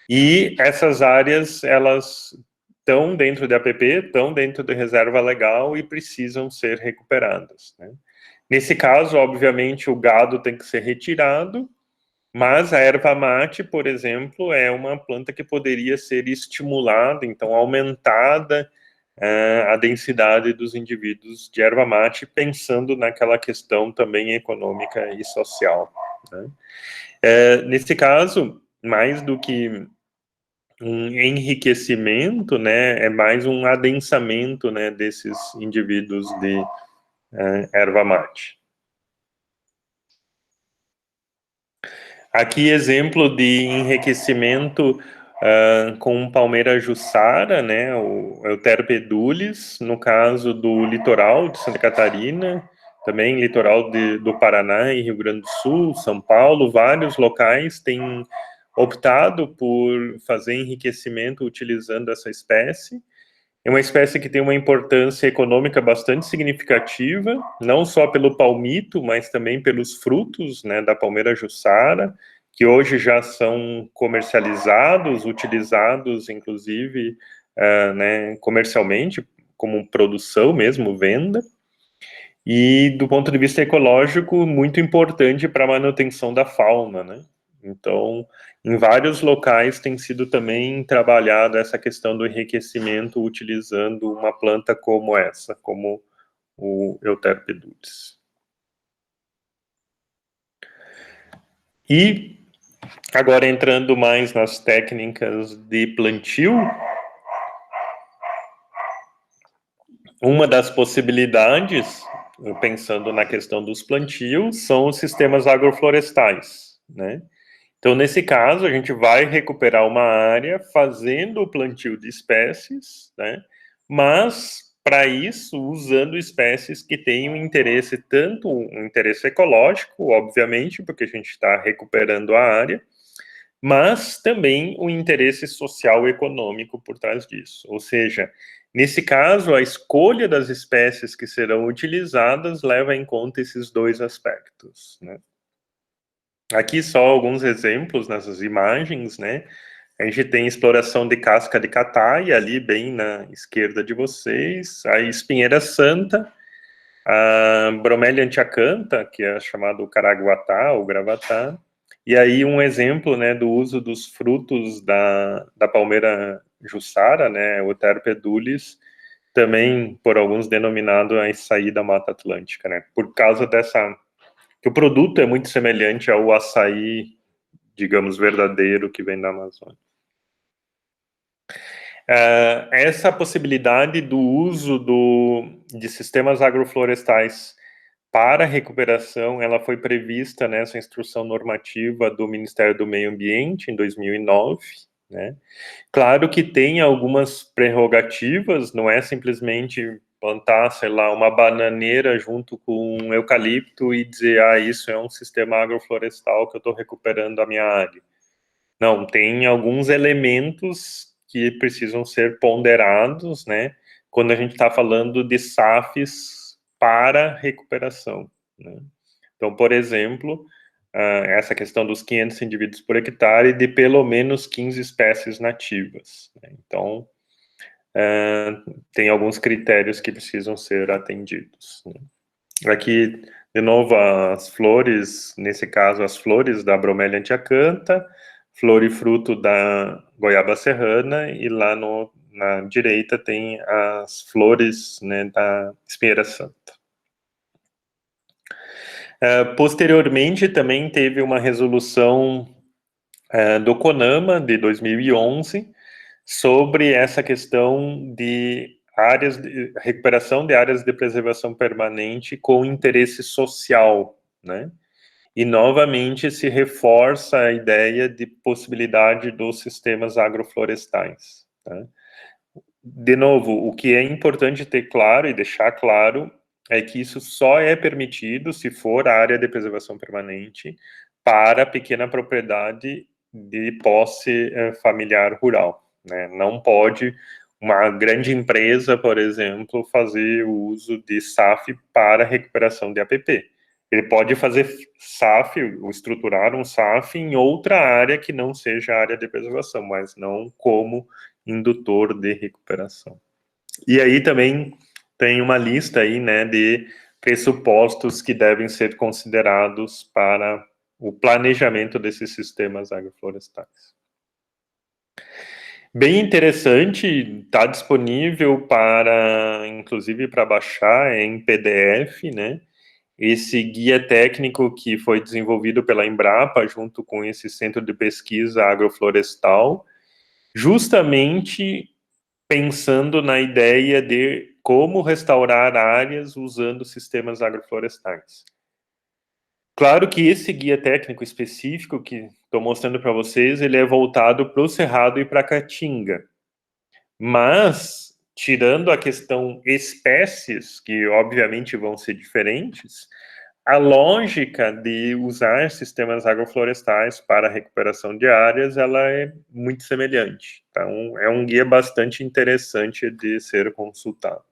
e essas áreas, elas estão dentro da APP, estão dentro da reserva legal e precisam ser recuperadas, né. Nesse caso, obviamente, o gado tem que ser retirado, mas a erva mate, por exemplo, é uma planta que poderia ser estimulada, então aumentada a densidade dos indivíduos de erva mate, pensando naquela questão também econômica e social, né? Nesse caso, mais do que um enriquecimento, né, é mais um adensamento, né, desses indivíduos de erva mate. Aqui, exemplo de enriquecimento com palmeira jussara, né, o Euterpe edulis, no caso do litoral de Santa Catarina, também litoral do Paraná e Rio Grande do Sul, São Paulo, vários locais têm optado por fazer enriquecimento utilizando essa espécie. É uma espécie que tem uma importância econômica bastante significativa, não só pelo palmito, mas também pelos frutos, né, da palmeira jussara, que hoje já são comercializados, utilizados, inclusive, né, comercialmente, como produção mesmo, venda. E, do ponto de vista ecológico, muito importante para a manutenção da fauna, né? Então, em vários locais tem sido também trabalhada essa questão do enriquecimento utilizando uma planta como essa, como o Euterpedulis. E agora entrando mais nas técnicas de plantio, uma das possibilidades, pensando na questão dos plantios, são os sistemas agroflorestais, né? Então, nesse caso, a gente vai recuperar uma área fazendo o plantio de espécies, né? Mas, para isso, usando espécies que têm um interesse, tanto um interesse ecológico, obviamente, porque a gente está recuperando a área, mas também o interesse social e econômico por trás disso. Ou seja, nesse caso, a escolha das espécies que serão utilizadas leva em conta esses dois aspectos, né? Aqui só alguns exemplos nessas imagens, né? A gente tem exploração de casca de cataia ali bem na esquerda de vocês, a espinheira santa, a bromélia antiacantha, que é chamado caraguatá ou gravatá, e aí um exemplo, né, do uso dos frutos da palmeira jussara, né, o Terpedulis, também por alguns denominado a açaí da Mata Atlântica, né, por causa dessa, que o produto é muito semelhante ao açaí, digamos, verdadeiro que vem da Amazônia. Essa possibilidade do uso de sistemas agroflorestais para recuperação, ela foi prevista nessa instrução normativa do Ministério do Meio Ambiente em 2009, né? Claro que tem algumas prerrogativas, não é simplesmente plantar, sei lá, uma bananeira junto com um eucalipto e dizer, isso é um sistema agroflorestal que eu estou recuperando a minha área. Não, tem alguns elementos que precisam ser ponderados, né, quando a gente está falando de SAFs para recuperação, né? Então, por exemplo, essa questão dos 500 indivíduos por hectare de pelo menos 15 espécies nativas, né? Então, tem alguns critérios que precisam ser atendidos, né? Aqui, de novo, as flores, nesse caso, as flores da bromélia antiacantha, flor e fruto da goiaba serrana, e lá na direita tem as flores, né, da espinheira santa. Posteriormente, também teve uma resolução do CONAMA, de 2011, sobre essa questão de recuperação de áreas de preservação permanente com interesse social, né? E, novamente, se reforça a ideia de possibilidade dos sistemas agroflorestais, tá? De novo, o que é importante ter claro e deixar claro é que isso só é permitido se for área de preservação permanente para pequena propriedade de posse familiar rural, né? Não pode uma grande empresa, por exemplo, fazer o uso de SAF para recuperação de APP. Ele pode fazer SAF, ou estruturar um SAF em outra área que não seja a área de preservação, mas não como indutor de recuperação. E aí também tem uma lista aí, né, de pressupostos que devem ser considerados para o planejamento desses sistemas agroflorestais. Bem interessante, está disponível para, inclusive para baixar em PDF, né? Esse guia técnico que foi desenvolvido pela Embrapa junto com esse Centro de Pesquisa Agroflorestal, justamente pensando na ideia de como restaurar áreas usando sistemas agroflorestais. Claro que esse guia técnico específico que estou mostrando para vocês, ele é voltado para o Cerrado e para a Caatinga. Mas, tirando a questão espécies, que obviamente vão ser diferentes, a lógica de usar sistemas agroflorestais para a recuperação de áreas, ela é muito semelhante. Então, é um guia bastante interessante de ser consultado,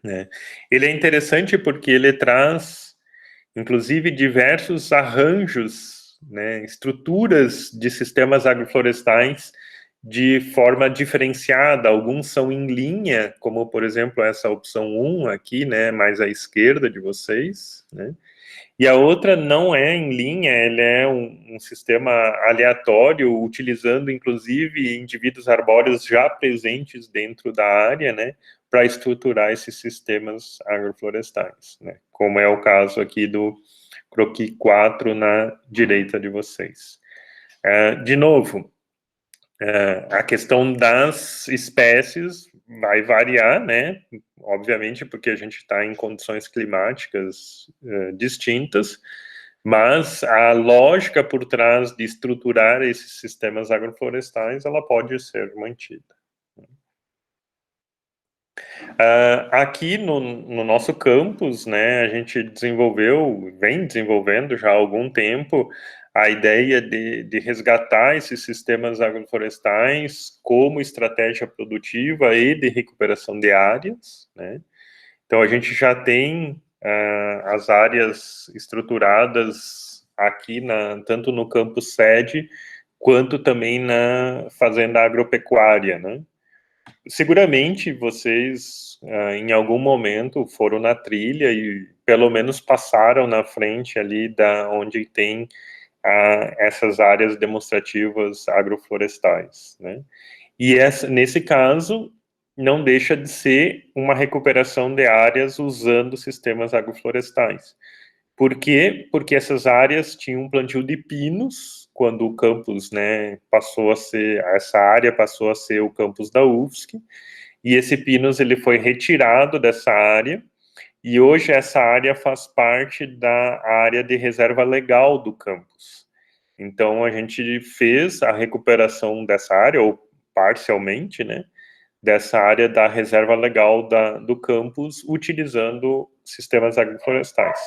né? Ele é interessante porque ele traz, inclusive, diversos arranjos, né, estruturas de sistemas agroflorestais de forma diferenciada. Alguns são em linha, como, por exemplo, essa opção 1 aqui, né, mais à esquerda de vocês, né? E a outra não é em linha, ele é um sistema aleatório, utilizando inclusive indivíduos arbóreos já presentes dentro da área, né, para estruturar esses sistemas agroflorestais, né, como é o caso aqui do croquis 4 na direita de vocês. De novo, a questão das espécies vai variar, né? Obviamente, porque a gente está em condições climáticas distintas, mas a lógica por trás de estruturar esses sistemas agroflorestais, ela pode ser mantida. Aqui no nosso campus, né, a gente vem desenvolvendo já há algum tempo a ideia de resgatar esses sistemas agroflorestais como estratégia produtiva e de recuperação de áreas, né? Então a gente já tem as áreas estruturadas aqui tanto no campus sede quanto também na fazenda agropecuária, né? Seguramente vocês, em algum momento, foram na trilha e pelo menos passaram na frente ali da onde tem essas áreas demonstrativas agroflorestais, né? E nesse caso, não deixa de ser uma recuperação de áreas usando sistemas agroflorestais. Por quê? Porque essas áreas tinham um plantio de pinos, quando o campus, né, essa área passou a ser o campus da UFSC, e esse pinos ele foi retirado dessa área, e hoje essa área faz parte da área de reserva legal do campus. Então a gente fez a recuperação dessa área, ou parcialmente, né, dessa área da reserva legal do campus, utilizando sistemas agroflorestais.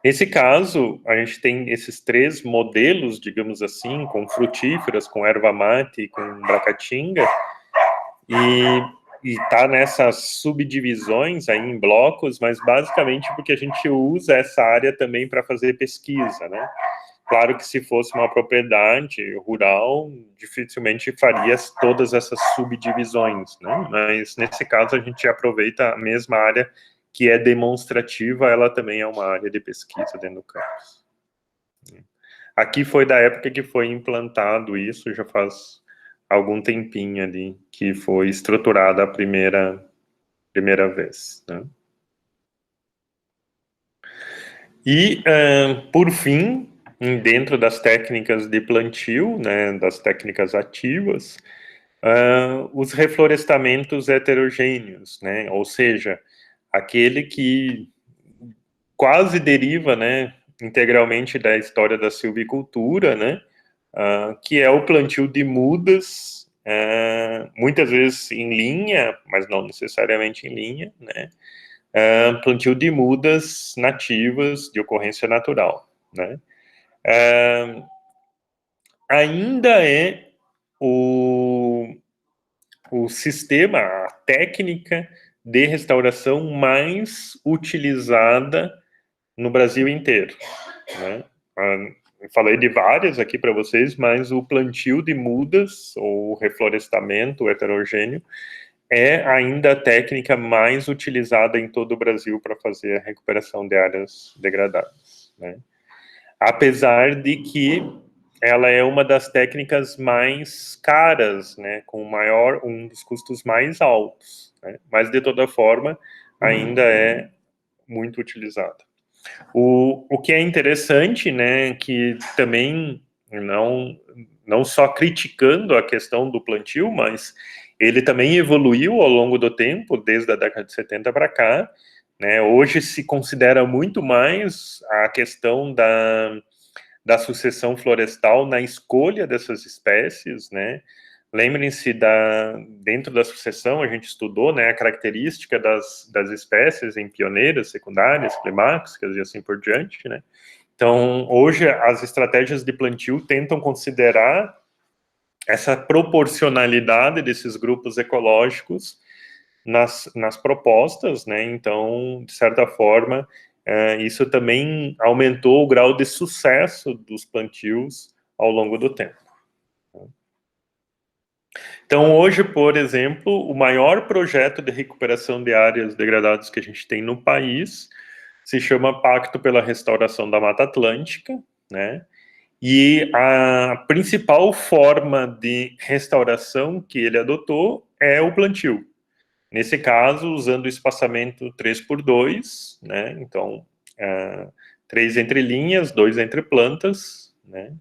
Nesse caso, a gente tem esses 3 modelos, digamos assim, com frutíferas, com erva mate e com bracatinga, e tá nessas subdivisões aí em blocos, mas basicamente porque a gente usa essa área também para fazer pesquisa, né? Claro que se fosse uma propriedade rural, dificilmente faria todas essas subdivisões, né? Mas nesse caso a gente aproveita a mesma área que é demonstrativa, ela também é uma área de pesquisa dentro do campus. Aqui foi da época que foi implantado isso, já faz algum tempinho ali, que foi estruturada a primeira vez, né? E, por fim, dentro das técnicas de plantio, né, das técnicas ativas, os reflorestamentos heterogêneos, né, ou seja, aquele que quase deriva, né, integralmente da história da silvicultura, né, que é o plantio de mudas, muitas vezes em linha, mas não necessariamente em linha, né, plantio de mudas nativas de ocorrência natural, né. Ainda é o, o sistema, a técnica de restauração mais utilizada no Brasil inteiro, né? Eu falei de várias aqui para vocês, mas o plantio de mudas, ou reflorestamento heterogêneo, é ainda a técnica mais utilizada em todo o Brasil para fazer a recuperação de áreas degradadas, né? Apesar de que ela é uma das técnicas mais caras, né, com um dos custos mais altos, né? Mas de toda forma ainda é muito utilizada. O que é interessante, né, que também não só criticando a questão do plantio, mas ele também evoluiu ao longo do tempo, desde a década de 70 para cá, né? Hoje se considera muito mais a questão da sucessão florestal na escolha dessas espécies, né? Lembrem-se dentro da sucessão, a gente estudou, né, a característica das espécies em pioneiras, secundárias, climáxicas e assim por diante, né? Então, hoje, as estratégias de plantio tentam considerar essa proporcionalidade desses grupos ecológicos nas propostas, né? Então, de certa forma, isso também aumentou o grau de sucesso dos plantios ao longo do tempo. Então, hoje, por exemplo, o maior projeto de recuperação de áreas degradadas que a gente tem no país se chama Pacto pela Restauração da Mata Atlântica, né? E a principal forma de restauração que ele adotou é o plantio. Nesse caso, usando o espaçamento 3x2, né? Então, 3 entre linhas, 2 entre plantas, né?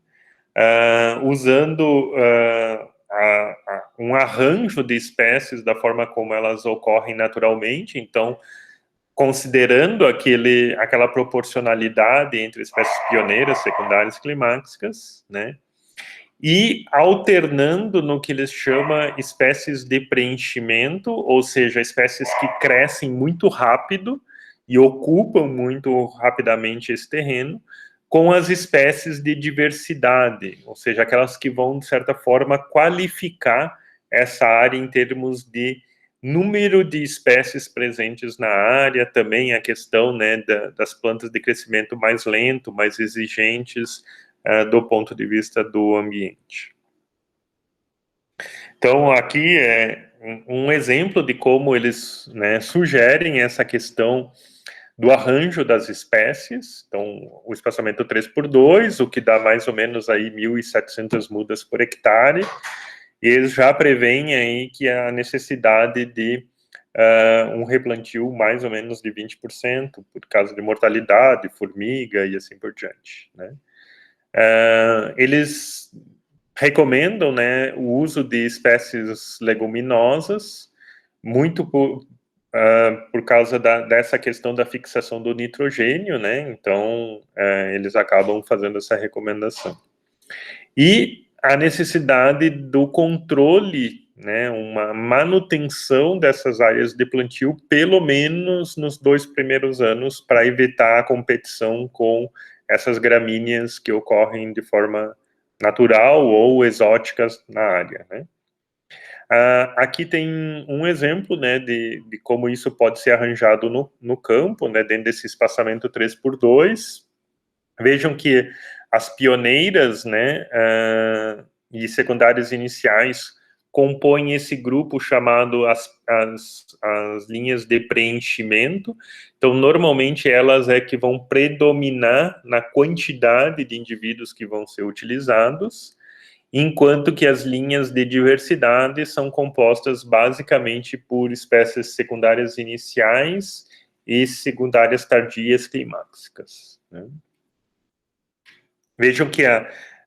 Usando um arranjo de espécies da forma como elas ocorrem naturalmente, então, considerando aquela proporcionalidade entre espécies pioneiras, secundárias e climáxicas, né? E alternando no que eles chamam espécies de preenchimento, ou seja, espécies que crescem muito rápido e ocupam muito rapidamente esse terreno, com as espécies de diversidade, ou seja, aquelas que vão, de certa forma, qualificar essa área em termos de número de espécies presentes na área, também a questão, né, das plantas de crescimento mais lento, mais exigentes, do ponto de vista do ambiente. Então, aqui é um exemplo de como eles, né, sugerem essa questão do arranjo das espécies. Então, o espaçamento 3x2, o que dá mais ou menos aí 1.700 mudas por hectare, e eles já preveem aí que a necessidade de um replantio mais ou menos de 20%, por causa de mortalidade, formiga e assim por diante, né? Eles recomendam, né, o uso de espécies leguminosas, muito por causa dessa questão da fixação do nitrogênio, né? Então, eles acabam fazendo essa recomendação. E a necessidade do controle, né, uma manutenção dessas áreas de plantio, pelo menos nos 2 primeiros anos, para evitar a competição com essas gramíneas que ocorrem de forma natural ou exóticas na área, né? Aqui tem um exemplo, né, de como isso pode ser arranjado no campo, né, dentro desse espaçamento 3x2. Vejam que as pioneiras, né, e secundárias iniciais compõem esse grupo chamado as linhas de preenchimento. Então, normalmente, elas é que vão predominar na quantidade de indivíduos que vão ser utilizados, enquanto que as linhas de diversidade são compostas basicamente por espécies secundárias iniciais e secundárias tardias climáxicas, né? Vejam que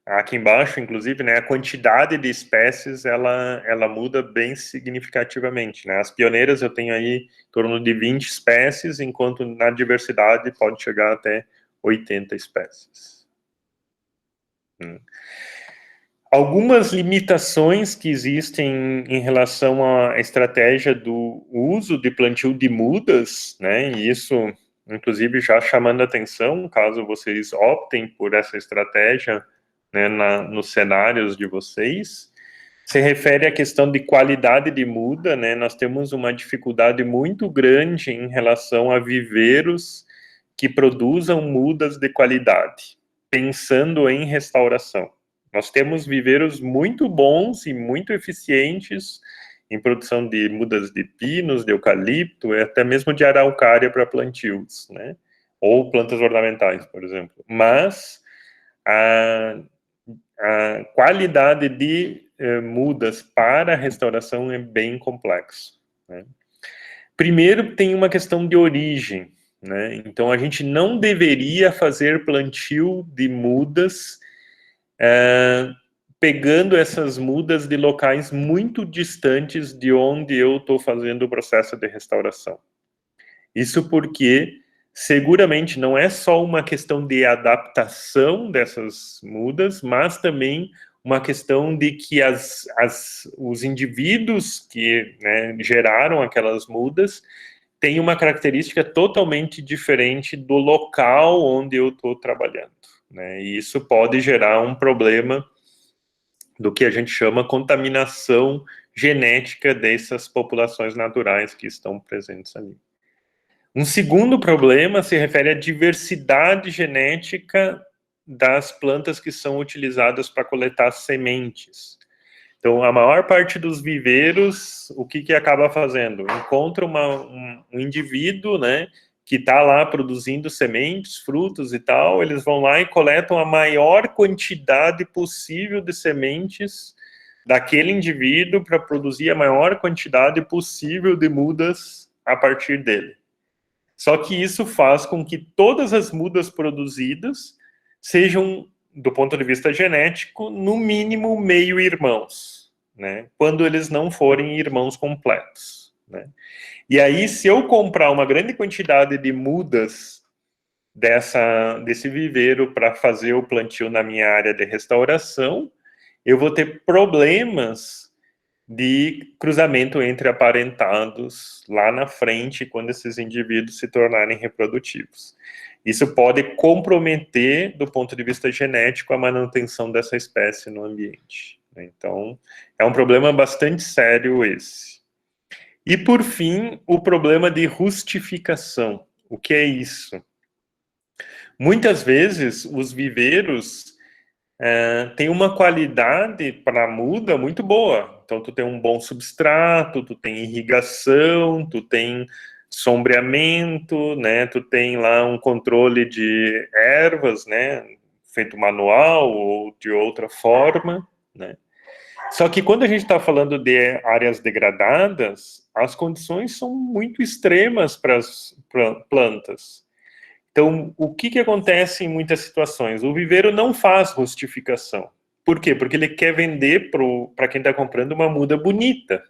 aqui embaixo, inclusive, né, a quantidade de espécies, ela muda bem significativamente, né? As pioneiras eu tenho aí em torno de 20 espécies, enquanto na diversidade pode chegar até 80 espécies. Algumas limitações que existem em relação à estratégia do uso de plantio de mudas, né, e isso, inclusive, já chamando a atenção, caso vocês optem por essa estratégia, né, nos cenários de vocês, se refere à questão de qualidade de muda, né, nós temos uma dificuldade muito grande em relação a viveiros que produzam mudas de qualidade, pensando em restauração. Nós temos viveiros muito bons e muito eficientes em produção de mudas de pinos, de eucalipto, e até mesmo de araucária para plantios, né? Ou plantas ornamentais, por exemplo. Mas a qualidade de mudas para restauração é bem complexo, né? Primeiro, tem uma questão de origem, né? Então, a gente não deveria fazer plantio de mudas pegando essas mudas de locais muito distantes de onde eu estou fazendo o processo de restauração. Isso porque, seguramente, não é só uma questão de adaptação dessas mudas, mas também uma questão de que os indivíduos que, né, geraram aquelas mudas têm uma característica totalmente diferente do local onde eu estou trabalhando, né? E isso pode gerar um problema do que a gente chama contaminação genética dessas populações naturais que estão presentes ali. Um segundo problema se refere à diversidade genética das plantas que são utilizadas para coletar sementes. Então, a maior parte dos viveiros, o que acaba fazendo? Encontra um indivíduo, né, que está lá produzindo sementes, frutos e tal, eles vão lá e coletam a maior quantidade possível de sementes daquele indivíduo para produzir a maior quantidade possível de mudas a partir dele. Só que isso faz com que todas as mudas produzidas sejam, do ponto de vista genético, no mínimo meio-irmãos, né? Quando eles não forem irmãos completos, né? E aí, se eu comprar uma grande quantidade de mudas desse viveiro para fazer o plantio na minha área de restauração, eu vou ter problemas de cruzamento entre aparentados lá na frente, quando esses indivíduos se tornarem reprodutivos. Isso pode comprometer, do ponto de vista genético, a manutenção dessa espécie no ambiente. Então, é um problema bastante sério esse. E, por fim, o problema de rustificação. O que é isso? Muitas vezes, os viveiros têm uma qualidade para a muda muito boa. Então, tu tem um bom substrato, tu tem irrigação, tu tem sombreamento, né? Tu tem lá um controle de ervas, né? Feito manual ou de outra forma, né? Só que quando a gente está falando de áreas degradadas, as condições são muito extremas para as plantas. Então, o que acontece em muitas situações? O viveiro não faz rustificação. Por quê? Porque ele quer vender para quem está comprando uma muda bonita,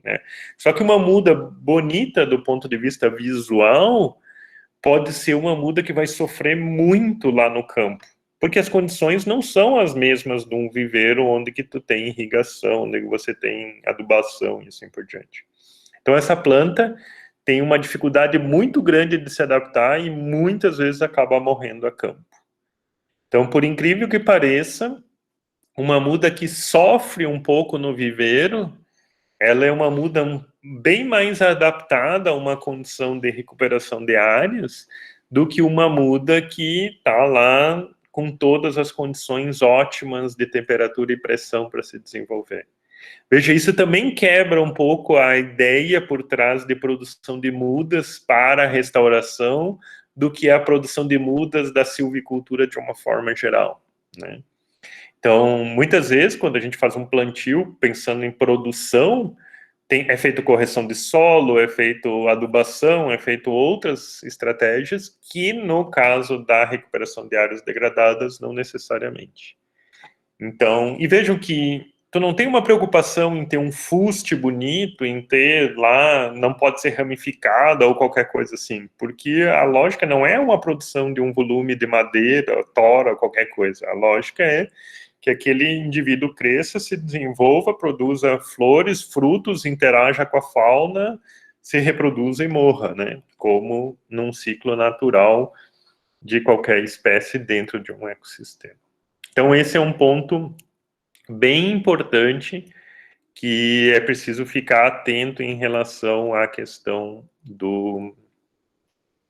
né? Só que uma muda bonita, do ponto de vista visual, pode ser uma muda que vai sofrer muito lá no campo, porque as condições não são as mesmas de um viveiro onde que tu tem irrigação, onde você tem adubação e assim por diante. Então essa planta tem uma dificuldade muito grande de se adaptar e muitas vezes acaba morrendo a campo. Então, por incrível que pareça, uma muda que sofre um pouco no viveiro, ela é uma muda bem mais adaptada a uma condição de recuperação de áreas do que uma muda que está lá com todas as condições ótimas de temperatura e pressão para se desenvolver. Veja, isso também quebra um pouco a ideia por trás de produção de mudas para a restauração do que a produção de mudas da silvicultura de uma forma geral, né? Então, muitas vezes, quando a gente faz um plantio pensando em produção, é feito correção de solo, é feito adubação, é feito outras estratégias que, no caso da recuperação de áreas degradadas, não necessariamente. Então, e vejam que tu não tem uma preocupação em ter um fuste bonito, em ter lá, não pode ser ramificada ou qualquer coisa assim, porque a lógica não é uma produção de um volume de madeira, tora, qualquer coisa. A lógica é que aquele indivíduo cresça, se desenvolva, produza flores, frutos, interaja com a fauna, se reproduza e morra, né? Como num ciclo natural de qualquer espécie dentro de um ecossistema. Então, esse é um ponto bem importante que é preciso ficar atento em relação à questão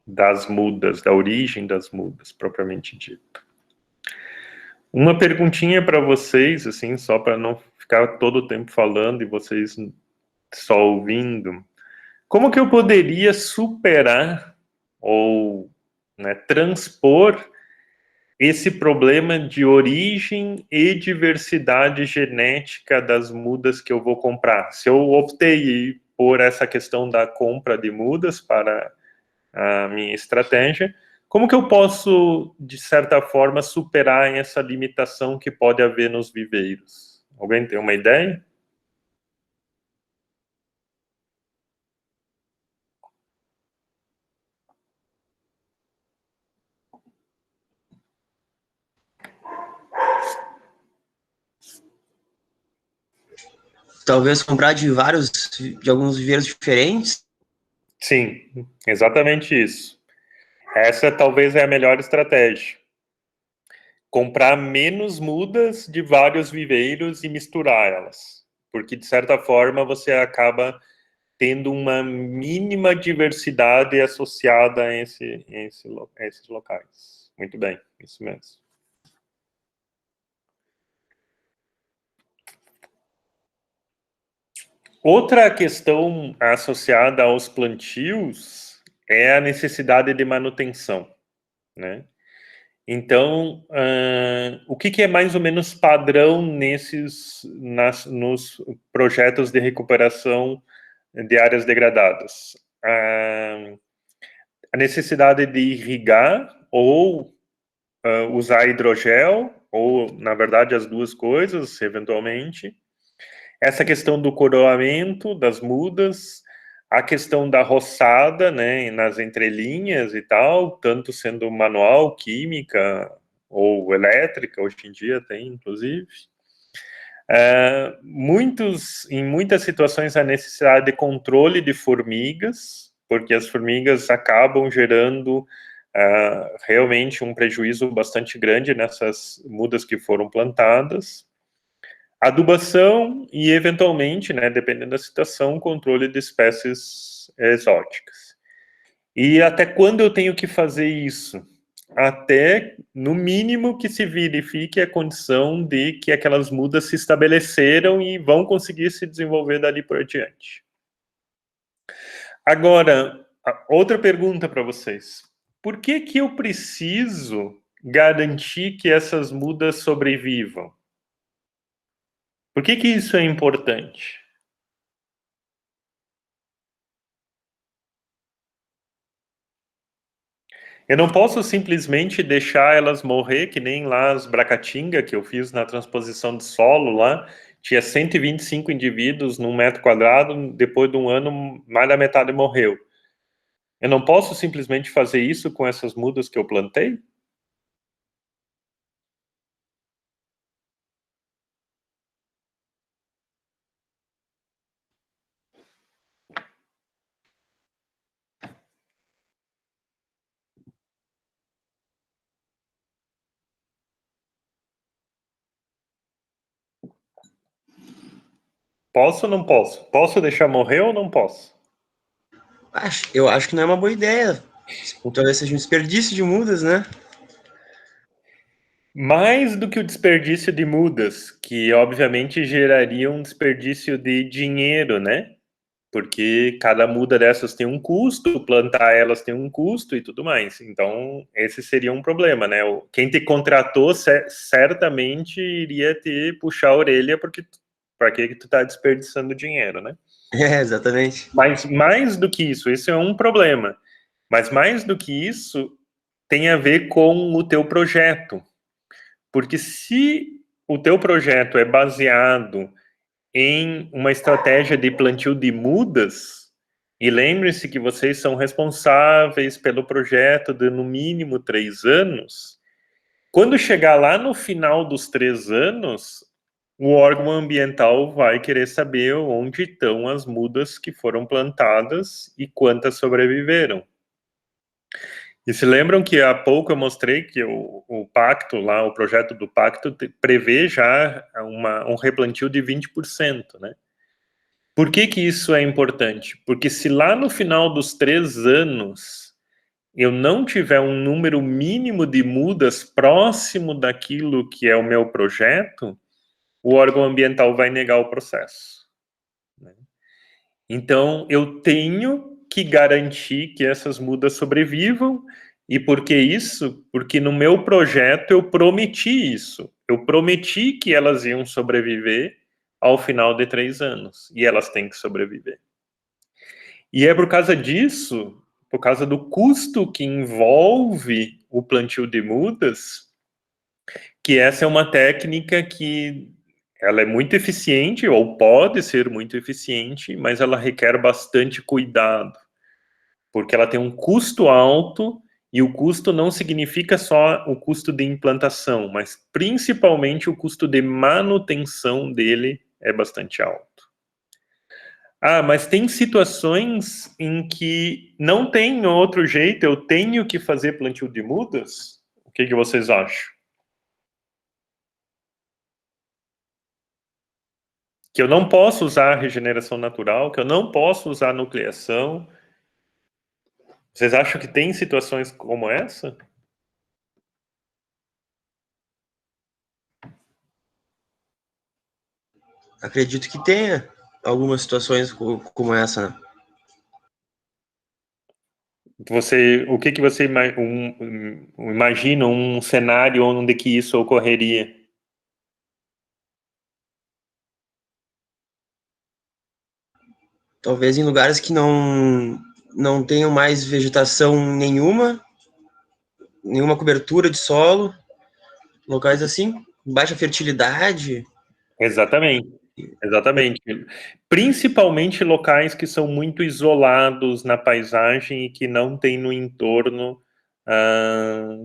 das mudas, da origem das mudas, propriamente dito. Uma perguntinha para vocês, assim, só para não ficar todo o tempo falando e vocês só ouvindo. Como que eu poderia superar ou, né, transpor esse problema de origem e diversidade genética das mudas que eu vou comprar? Se eu optei por essa questão da compra de mudas para a minha estratégia, como que eu posso, de certa forma, superar essa limitação que pode haver nos viveiros? Alguém tem uma ideia? Talvez comprar de alguns viveiros diferentes. Sim, exatamente isso. Essa talvez é a melhor estratégia. Comprar menos mudas de vários viveiros e misturar elas. Porque, de certa forma, você acaba tendo uma mínima diversidade associada a esses locais. Muito bem, isso mesmo. Outra questão associada aos plantios é a necessidade de manutenção, né? Então, o que é mais ou menos padrão nos projetos de recuperação de áreas degradadas? A necessidade de irrigar ou usar hidrogel, ou, na verdade, as duas coisas, eventualmente. Essa questão do coroamento das mudas, a questão da roçada, né, nas entrelinhas e tal, tanto sendo manual, química ou elétrica, hoje em dia tem, inclusive. Em muitas situações, a necessidade de controle de formigas, porque as formigas acabam gerando realmente um prejuízo bastante grande nessas mudas que foram plantadas. Adubação e, eventualmente, né, dependendo da situação, controle de espécies exóticas. E até quando eu tenho que fazer isso? Até, no mínimo, que se verifique a condição de que aquelas mudas se estabeleceram e vão conseguir se desenvolver dali por diante. Agora, outra pergunta para vocês. Por que eu preciso garantir que essas mudas sobrevivam? Por que isso é importante? Eu não posso simplesmente deixar elas morrer, que nem lá as Bracatinga, que eu fiz na transposição de solo lá, tinha 125 indivíduos num metro quadrado, depois de um ano, mais da metade morreu. Eu não posso simplesmente fazer isso com essas mudas que eu plantei? Posso ou não posso? Posso deixar morrer ou não posso? Eu acho que não é uma boa ideia. Talvez seja um desperdício de mudas, né? Mais do que o desperdício de mudas, que obviamente geraria um desperdício de dinheiro, né? Porque cada muda dessas tem um custo, plantar elas tem um custo e tudo mais. Então, esse seria um problema, né? Quem te contratou certamente iria te puxar a orelha porque para que tu tá desperdiçando dinheiro, né? Exatamente. Mas mais do que isso, esse é um problema. Mas mais do que isso, tem a ver com o teu projeto. Porque se o teu projeto é baseado em uma estratégia de plantio de mudas, e lembre-se que vocês são responsáveis pelo projeto de no mínimo 3 anos, quando chegar lá no final dos 3 anos, o órgão ambiental vai querer saber onde estão as mudas que foram plantadas e quantas sobreviveram. E se lembram que há pouco eu mostrei que o pacto lá, o projeto do pacto, prevê já um replantio de 20%, né? Por que isso é importante? Porque se lá no final dos 3 anos eu não tiver um número mínimo de mudas próximo daquilo que é o meu projeto, o órgão ambiental vai negar o processo, né? Então, eu tenho que garantir que essas mudas sobrevivam. E por que isso? Porque no meu projeto eu prometi isso. Eu prometi que elas iam sobreviver ao final de 3 anos. E elas têm que sobreviver. E é por causa disso, por causa do custo que envolve o plantio de mudas, que essa é uma técnica que ela é muito eficiente, ou pode ser muito eficiente, mas ela requer bastante cuidado, porque ela tem um custo alto, e o custo não significa só o custo de implantação, mas principalmente o custo de manutenção dele é bastante alto. Ah, mas tem situações em que não tem outro jeito, eu tenho que fazer plantio de mudas? O que vocês acham? Que eu não posso usar regeneração natural, que eu não posso usar nucleação. Vocês acham que tem situações como essa? Acredito que tenha algumas situações como essa, né? O que que você imagina um cenário onde que isso ocorreria? Talvez em lugares que não tenham mais vegetação nenhuma cobertura de solo, locais assim, baixa fertilidade. Exatamente, exatamente. Principalmente locais que são muito isolados na paisagem e que não têm no entorno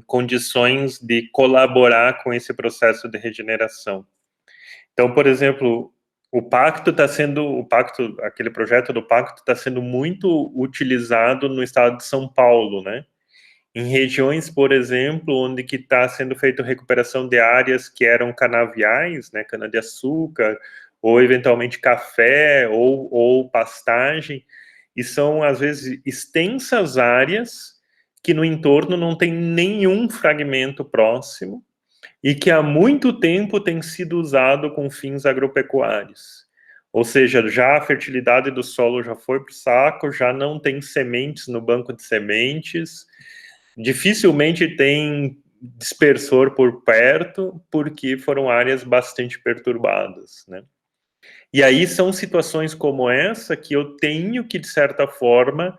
condições de colaborar com esse processo de regeneração. Então, por exemplo, aquele projeto do pacto está sendo muito utilizado no estado de São Paulo, né? Em regiões, por exemplo, onde que está sendo feita recuperação de áreas que eram canaviais, né, cana-de-açúcar, ou eventualmente café, ou pastagem, e são, às vezes, extensas áreas que no entorno não tem nenhum fragmento próximo, e que há muito tempo tem sido usado com fins agropecuários. Ou seja, já a fertilidade do solo já foi para o saco, já não tem sementes no banco de sementes, dificilmente tem dispersor por perto, porque foram áreas bastante perturbadas, né? E aí são situações como essa que eu tenho que, de certa forma,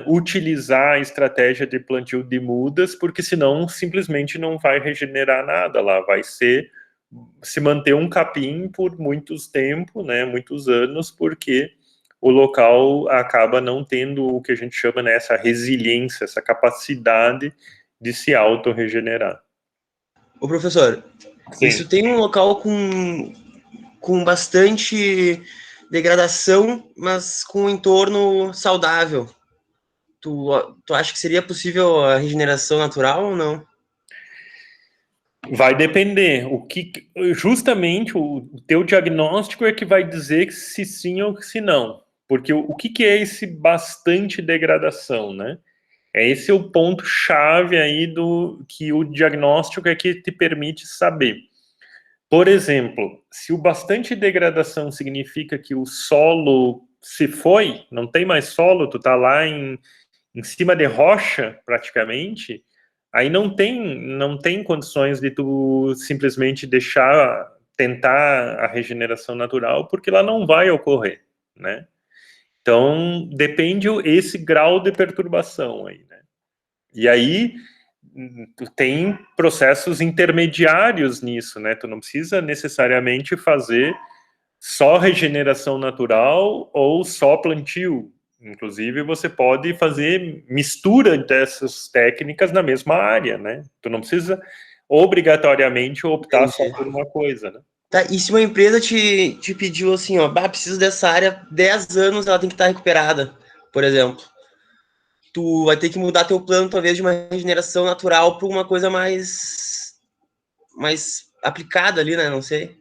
utilizar a estratégia de plantio de mudas, porque senão simplesmente não vai regenerar nada lá, vai se manter um capim por muitos tempos, né, muitos anos, porque o local acaba não tendo o que a gente chama nessa resiliência, essa capacidade de se autorregenerar. Ô, professor, isso Sim. tem um local com bastante degradação, mas com um entorno saudável. Tu acha que seria possível a regeneração natural ou não? Vai depender. Justamente o teu diagnóstico é que vai dizer se sim ou se não. Porque o que é esse bastante degradação, né? Esse é o ponto chave aí do que o diagnóstico é que te permite saber. Por exemplo, se o bastante degradação significa que o solo se foi, não tem mais solo, tu tá lá em cima de rocha, praticamente, aí não tem condições de tu simplesmente tentar a regeneração natural, porque ela não vai ocorrer, né? Então, depende esse grau de perturbação aí, né? E aí, tu tem processos intermediários nisso, né? Tu não precisa necessariamente fazer só regeneração natural ou só plantio. Inclusive, você pode fazer mistura dessas técnicas na mesma área, né? Tu não precisa obrigatoriamente optar só Entendi. por uma coisa, né? Tá, e se uma empresa te pediu assim, ó, bah, preciso dessa área 10 anos, ela tem que estar recuperada, por exemplo. Tu vai ter que mudar teu plano, talvez, de uma regeneração natural para uma coisa mais aplicada ali, né? Não sei.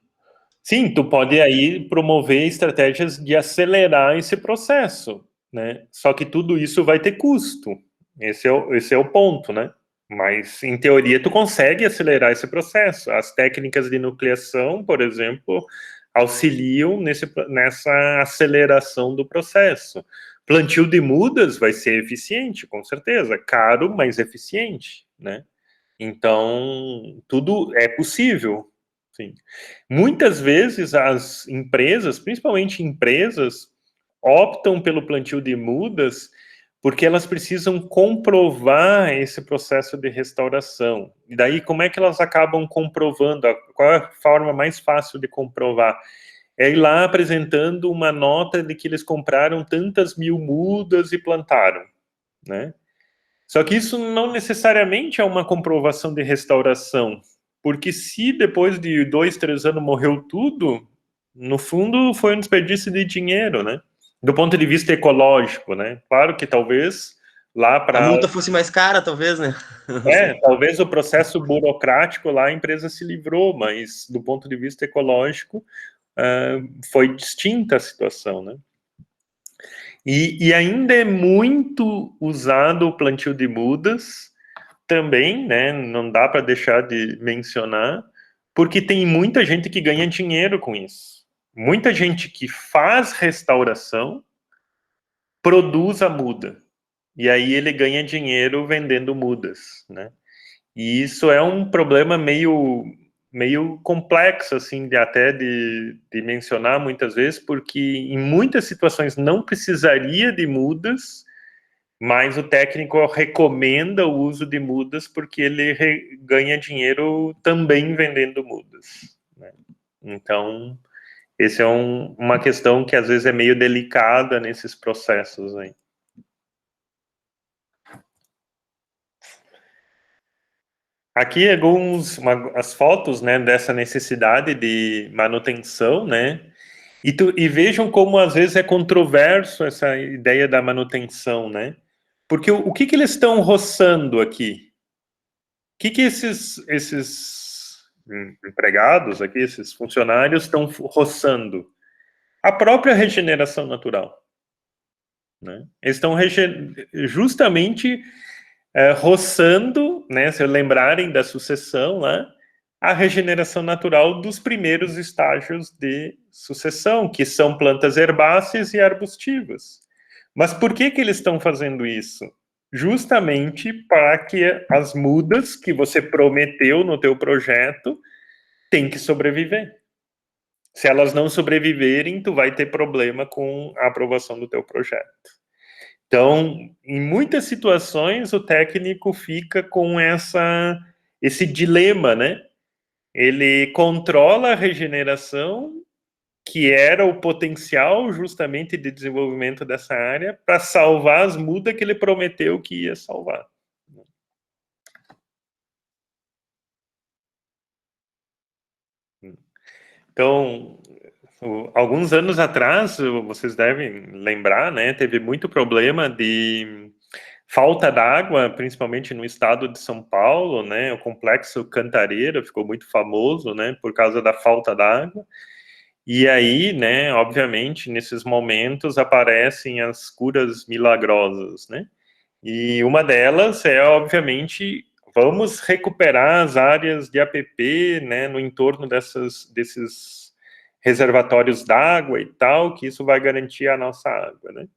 Sim, tu pode aí promover estratégias de acelerar esse processo, né? Só que tudo isso vai ter custo. Esse é o ponto, né? Mas, em teoria, tu consegue acelerar esse processo. As técnicas de nucleação, por exemplo, auxiliam nessa aceleração do processo. Plantio de mudas vai ser eficiente, com certeza. Caro, mas eficiente, né? Então, tudo é possível. Sim. Muitas vezes as empresas, principalmente empresas, optam pelo plantio de mudas porque elas precisam comprovar esse processo de restauração. E daí, como é que elas acabam comprovando? Qual é a forma mais fácil de comprovar? É ir lá apresentando uma nota de que eles compraram tantas mil mudas e plantaram, né? Só que isso não necessariamente é uma comprovação de restauração, porque se depois de 2, 3 anos morreu tudo, no fundo foi um desperdício de dinheiro, né? Do ponto de vista ecológico, né? Claro que talvez lá A para multa fosse mais cara, talvez, né? Não sei. talvez o processo burocrático lá a empresa se livrou, mas do ponto de vista ecológico foi distinta a situação, né? E ainda é muito usado o plantio de mudas também, né? Não dá para deixar de mencionar, porque tem muita gente que ganha dinheiro com isso. Muita gente que faz restauração produz a muda. e aí ele ganha dinheiro vendendo mudas, né? E isso é um problema meio complexo, assim, de mencionar muitas vezes, porque em muitas situações não precisaria de mudas, mas o técnico recomenda o uso de mudas porque ele ganha dinheiro também vendendo mudas, né? Então, esse é uma questão que às vezes é meio delicada nesses processos aí. Aqui as fotos, né, dessa necessidade de manutenção, né, e vejam como às vezes é controverso essa ideia da manutenção, né, porque o que eles estão roçando aqui? O que esses empregados aqui, esses funcionários estão roçando? A própria regeneração natural, né? Eles estão justamente roçando, né, se lembrarem da sucessão lá, a regeneração natural dos primeiros estágios de sucessão, que são plantas herbáceas e arbustivas. Mas por que eles estão fazendo isso? Justamente para que as mudas que você prometeu no teu projeto têm que sobreviver. Se elas não sobreviverem, tu vai ter problema com a aprovação do teu projeto. Então, em muitas situações, o técnico fica com esse dilema, né? Ele controla a regeneração, que era o potencial justamente de desenvolvimento dessa área, para salvar as mudas que ele prometeu que ia salvar. Então, alguns anos atrás, vocês devem lembrar, né? Teve muito problema de falta d'água, principalmente no estado de São Paulo, né? O complexo Cantareira ficou muito famoso, né? Por causa da falta d'água. E aí, né? Obviamente, nesses momentos aparecem as curas milagrosas, né? E uma delas é, obviamente, vamos recuperar as áreas de APP, né? No entorno desses reservatórios d'água e tal, que isso vai garantir a nossa água, né?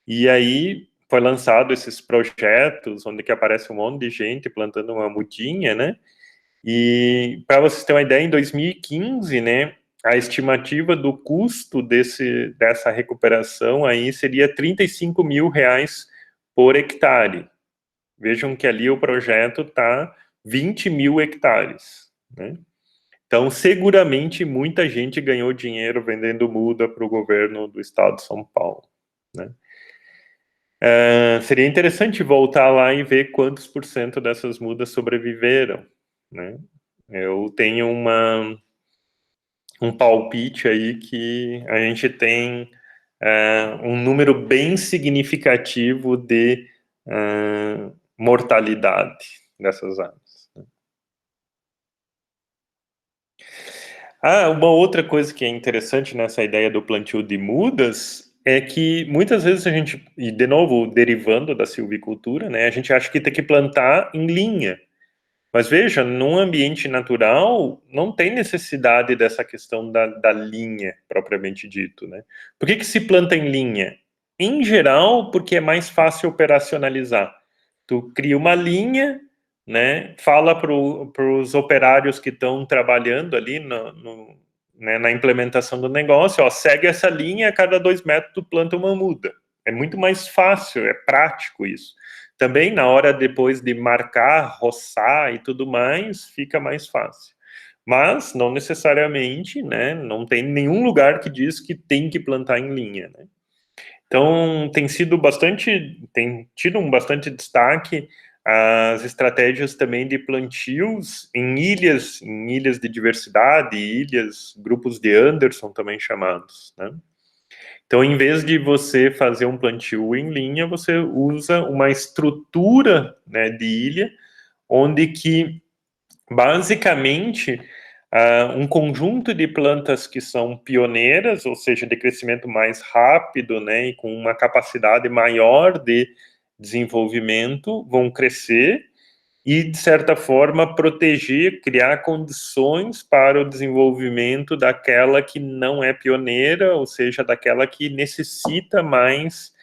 E aí foi lançado esses projetos, onde que aparece um monte de gente plantando uma mudinha, né? E para vocês terem uma ideia, em 2015, né, a estimativa do custo dessa recuperação aí seria R$ 35.000 por hectare. Vejam que ali o projeto está 20 mil hectares, né? Então, seguramente, muita gente ganhou dinheiro vendendo muda para o governo do estado de São Paulo, né? Seria interessante voltar lá e ver quantos por cento dessas mudas sobreviveram, né? Eu tenho um palpite aí que a gente tem um número bem significativo de mortalidade dessas aves. Uma outra coisa que é interessante nessa ideia do plantio de mudas é que muitas vezes a gente, e de novo, derivando da silvicultura, né, a gente acha que tem que plantar em linha. Mas veja, num ambiente natural, não tem necessidade dessa questão da linha, propriamente dito, né? Por que se planta em linha? Em geral, porque é mais fácil operacionalizar. Tu cria uma linha, né? Fala para os operários que estão trabalhando ali né, na implementação do negócio, ó, segue essa linha, a cada 2 metros tu planta uma muda. É muito mais fácil, é prático isso. Também na hora depois de marcar, roçar e tudo mais, fica mais fácil. Mas não necessariamente, né? Não tem nenhum lugar que diz que tem que plantar em linha, né? Então tem tido um bastante destaque as estratégias também de plantios em ilhas de diversidade, grupos de Anderson também chamados, né? Então, em vez de você fazer um plantio em linha, você usa uma estrutura, né, de ilha, onde que, basicamente, um conjunto de plantas que são pioneiras, ou seja, de crescimento mais rápido, né, e com uma capacidade maior de desenvolvimento, vão crescer e, de certa forma, proteger, criar condições para o desenvolvimento daquela que não é pioneira, ou seja, daquela que necessita mais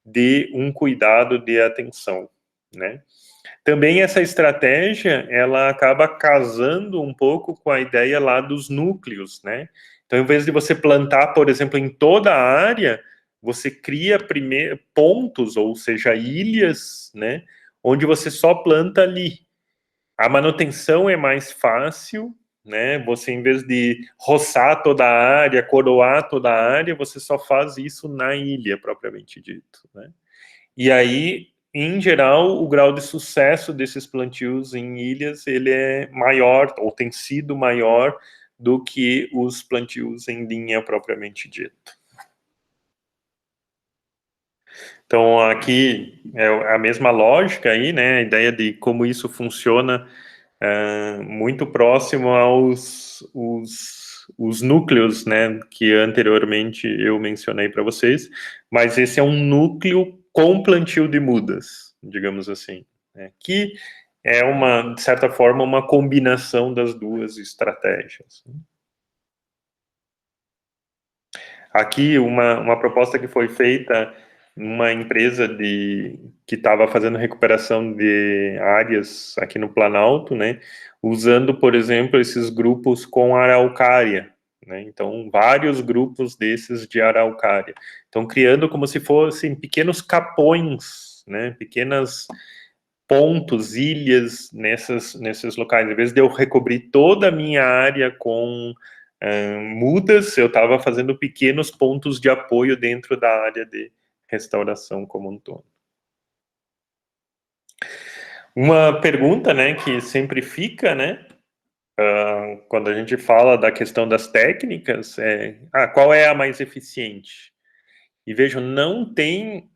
de um cuidado de atenção, né? Também essa estratégia, ela acaba casando um pouco com a ideia lá dos núcleos, né? Então, em vez de você plantar, por exemplo, em toda a área, você cria primeiro pontos, ou seja, ilhas, né? Onde você só planta ali. A manutenção é mais fácil, né? Você, em vez de roçar toda a área, coroar toda a área, você só faz isso na ilha, propriamente dito, né? E aí, em geral, o grau de sucesso desses plantios em ilhas, ele é maior, ou tem sido maior, do que os plantios em linha propriamente dito. Então, aqui é a mesma lógica aí, né? A ideia de como isso funciona muito próximo aos os núcleos, né, que anteriormente eu mencionei para vocês, mas esse é um núcleo com plantio de mudas, digamos assim, né, que é de certa forma, uma combinação das duas estratégias. Aqui, uma proposta que foi feita numa empresa que estava fazendo recuperação de áreas aqui no Planalto, né, usando, por exemplo, esses grupos com araucária, né, então, vários grupos desses de araucária. Então, criando como se fossem pequenos capões, né, pequenas pontos, ilhas nesses locais. Em vez de eu recobrir toda a minha área com mudas, eu estava fazendo pequenos pontos de apoio dentro da área de restauração como um todo. Uma pergunta, né, que sempre fica, né, quando a gente fala da questão das técnicas, qual é a mais eficiente? E vejam, não tem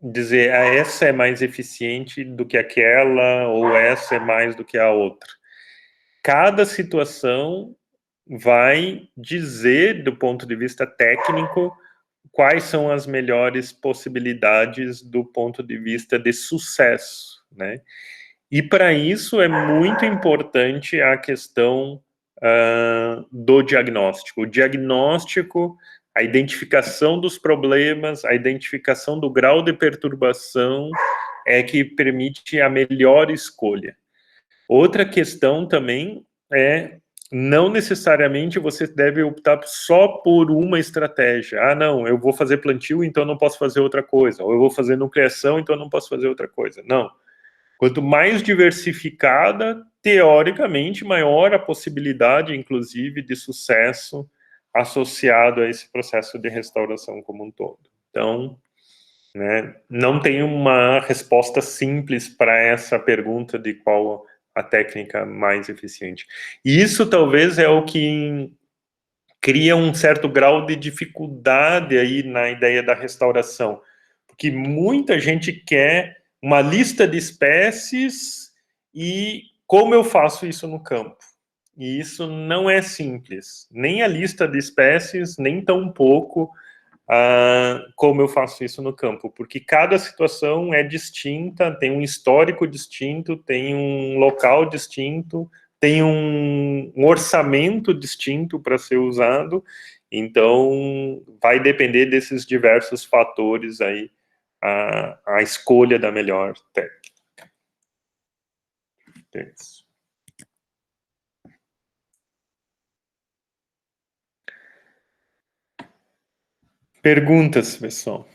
dizer, essa é mais eficiente do que aquela, ou essa é mais do que a outra. Cada situação vai dizer, do ponto de vista técnico, quais são as melhores possibilidades do ponto de vista de sucesso, né? E para isso é muito importante a questão do diagnóstico. O diagnóstico, a identificação dos problemas, a identificação do grau de perturbação é que permite a melhor escolha. Outra questão também é não necessariamente você deve optar só por uma estratégia. Ah, não, eu vou fazer plantio, então não posso fazer outra coisa. Ou eu vou fazer nucleação, então não posso fazer outra coisa. Não. Quanto mais diversificada, teoricamente, maior a possibilidade, inclusive, de sucesso associado a esse processo de restauração como um todo. Então, né, não tem uma resposta simples para essa pergunta de qual a técnica mais eficiente. E isso talvez é o que cria um certo grau de dificuldade aí na ideia da restauração, porque muita gente quer uma lista de espécies e como eu faço isso no campo. E isso não é simples, nem a lista de espécies, nem tão pouco como eu faço isso no campo, porque cada situação é distinta, tem um histórico distinto, tem um local distinto, tem um orçamento distinto para ser usado, então vai depender desses diversos fatores aí, a escolha da melhor técnica. É isso. Perguntas, pessoal?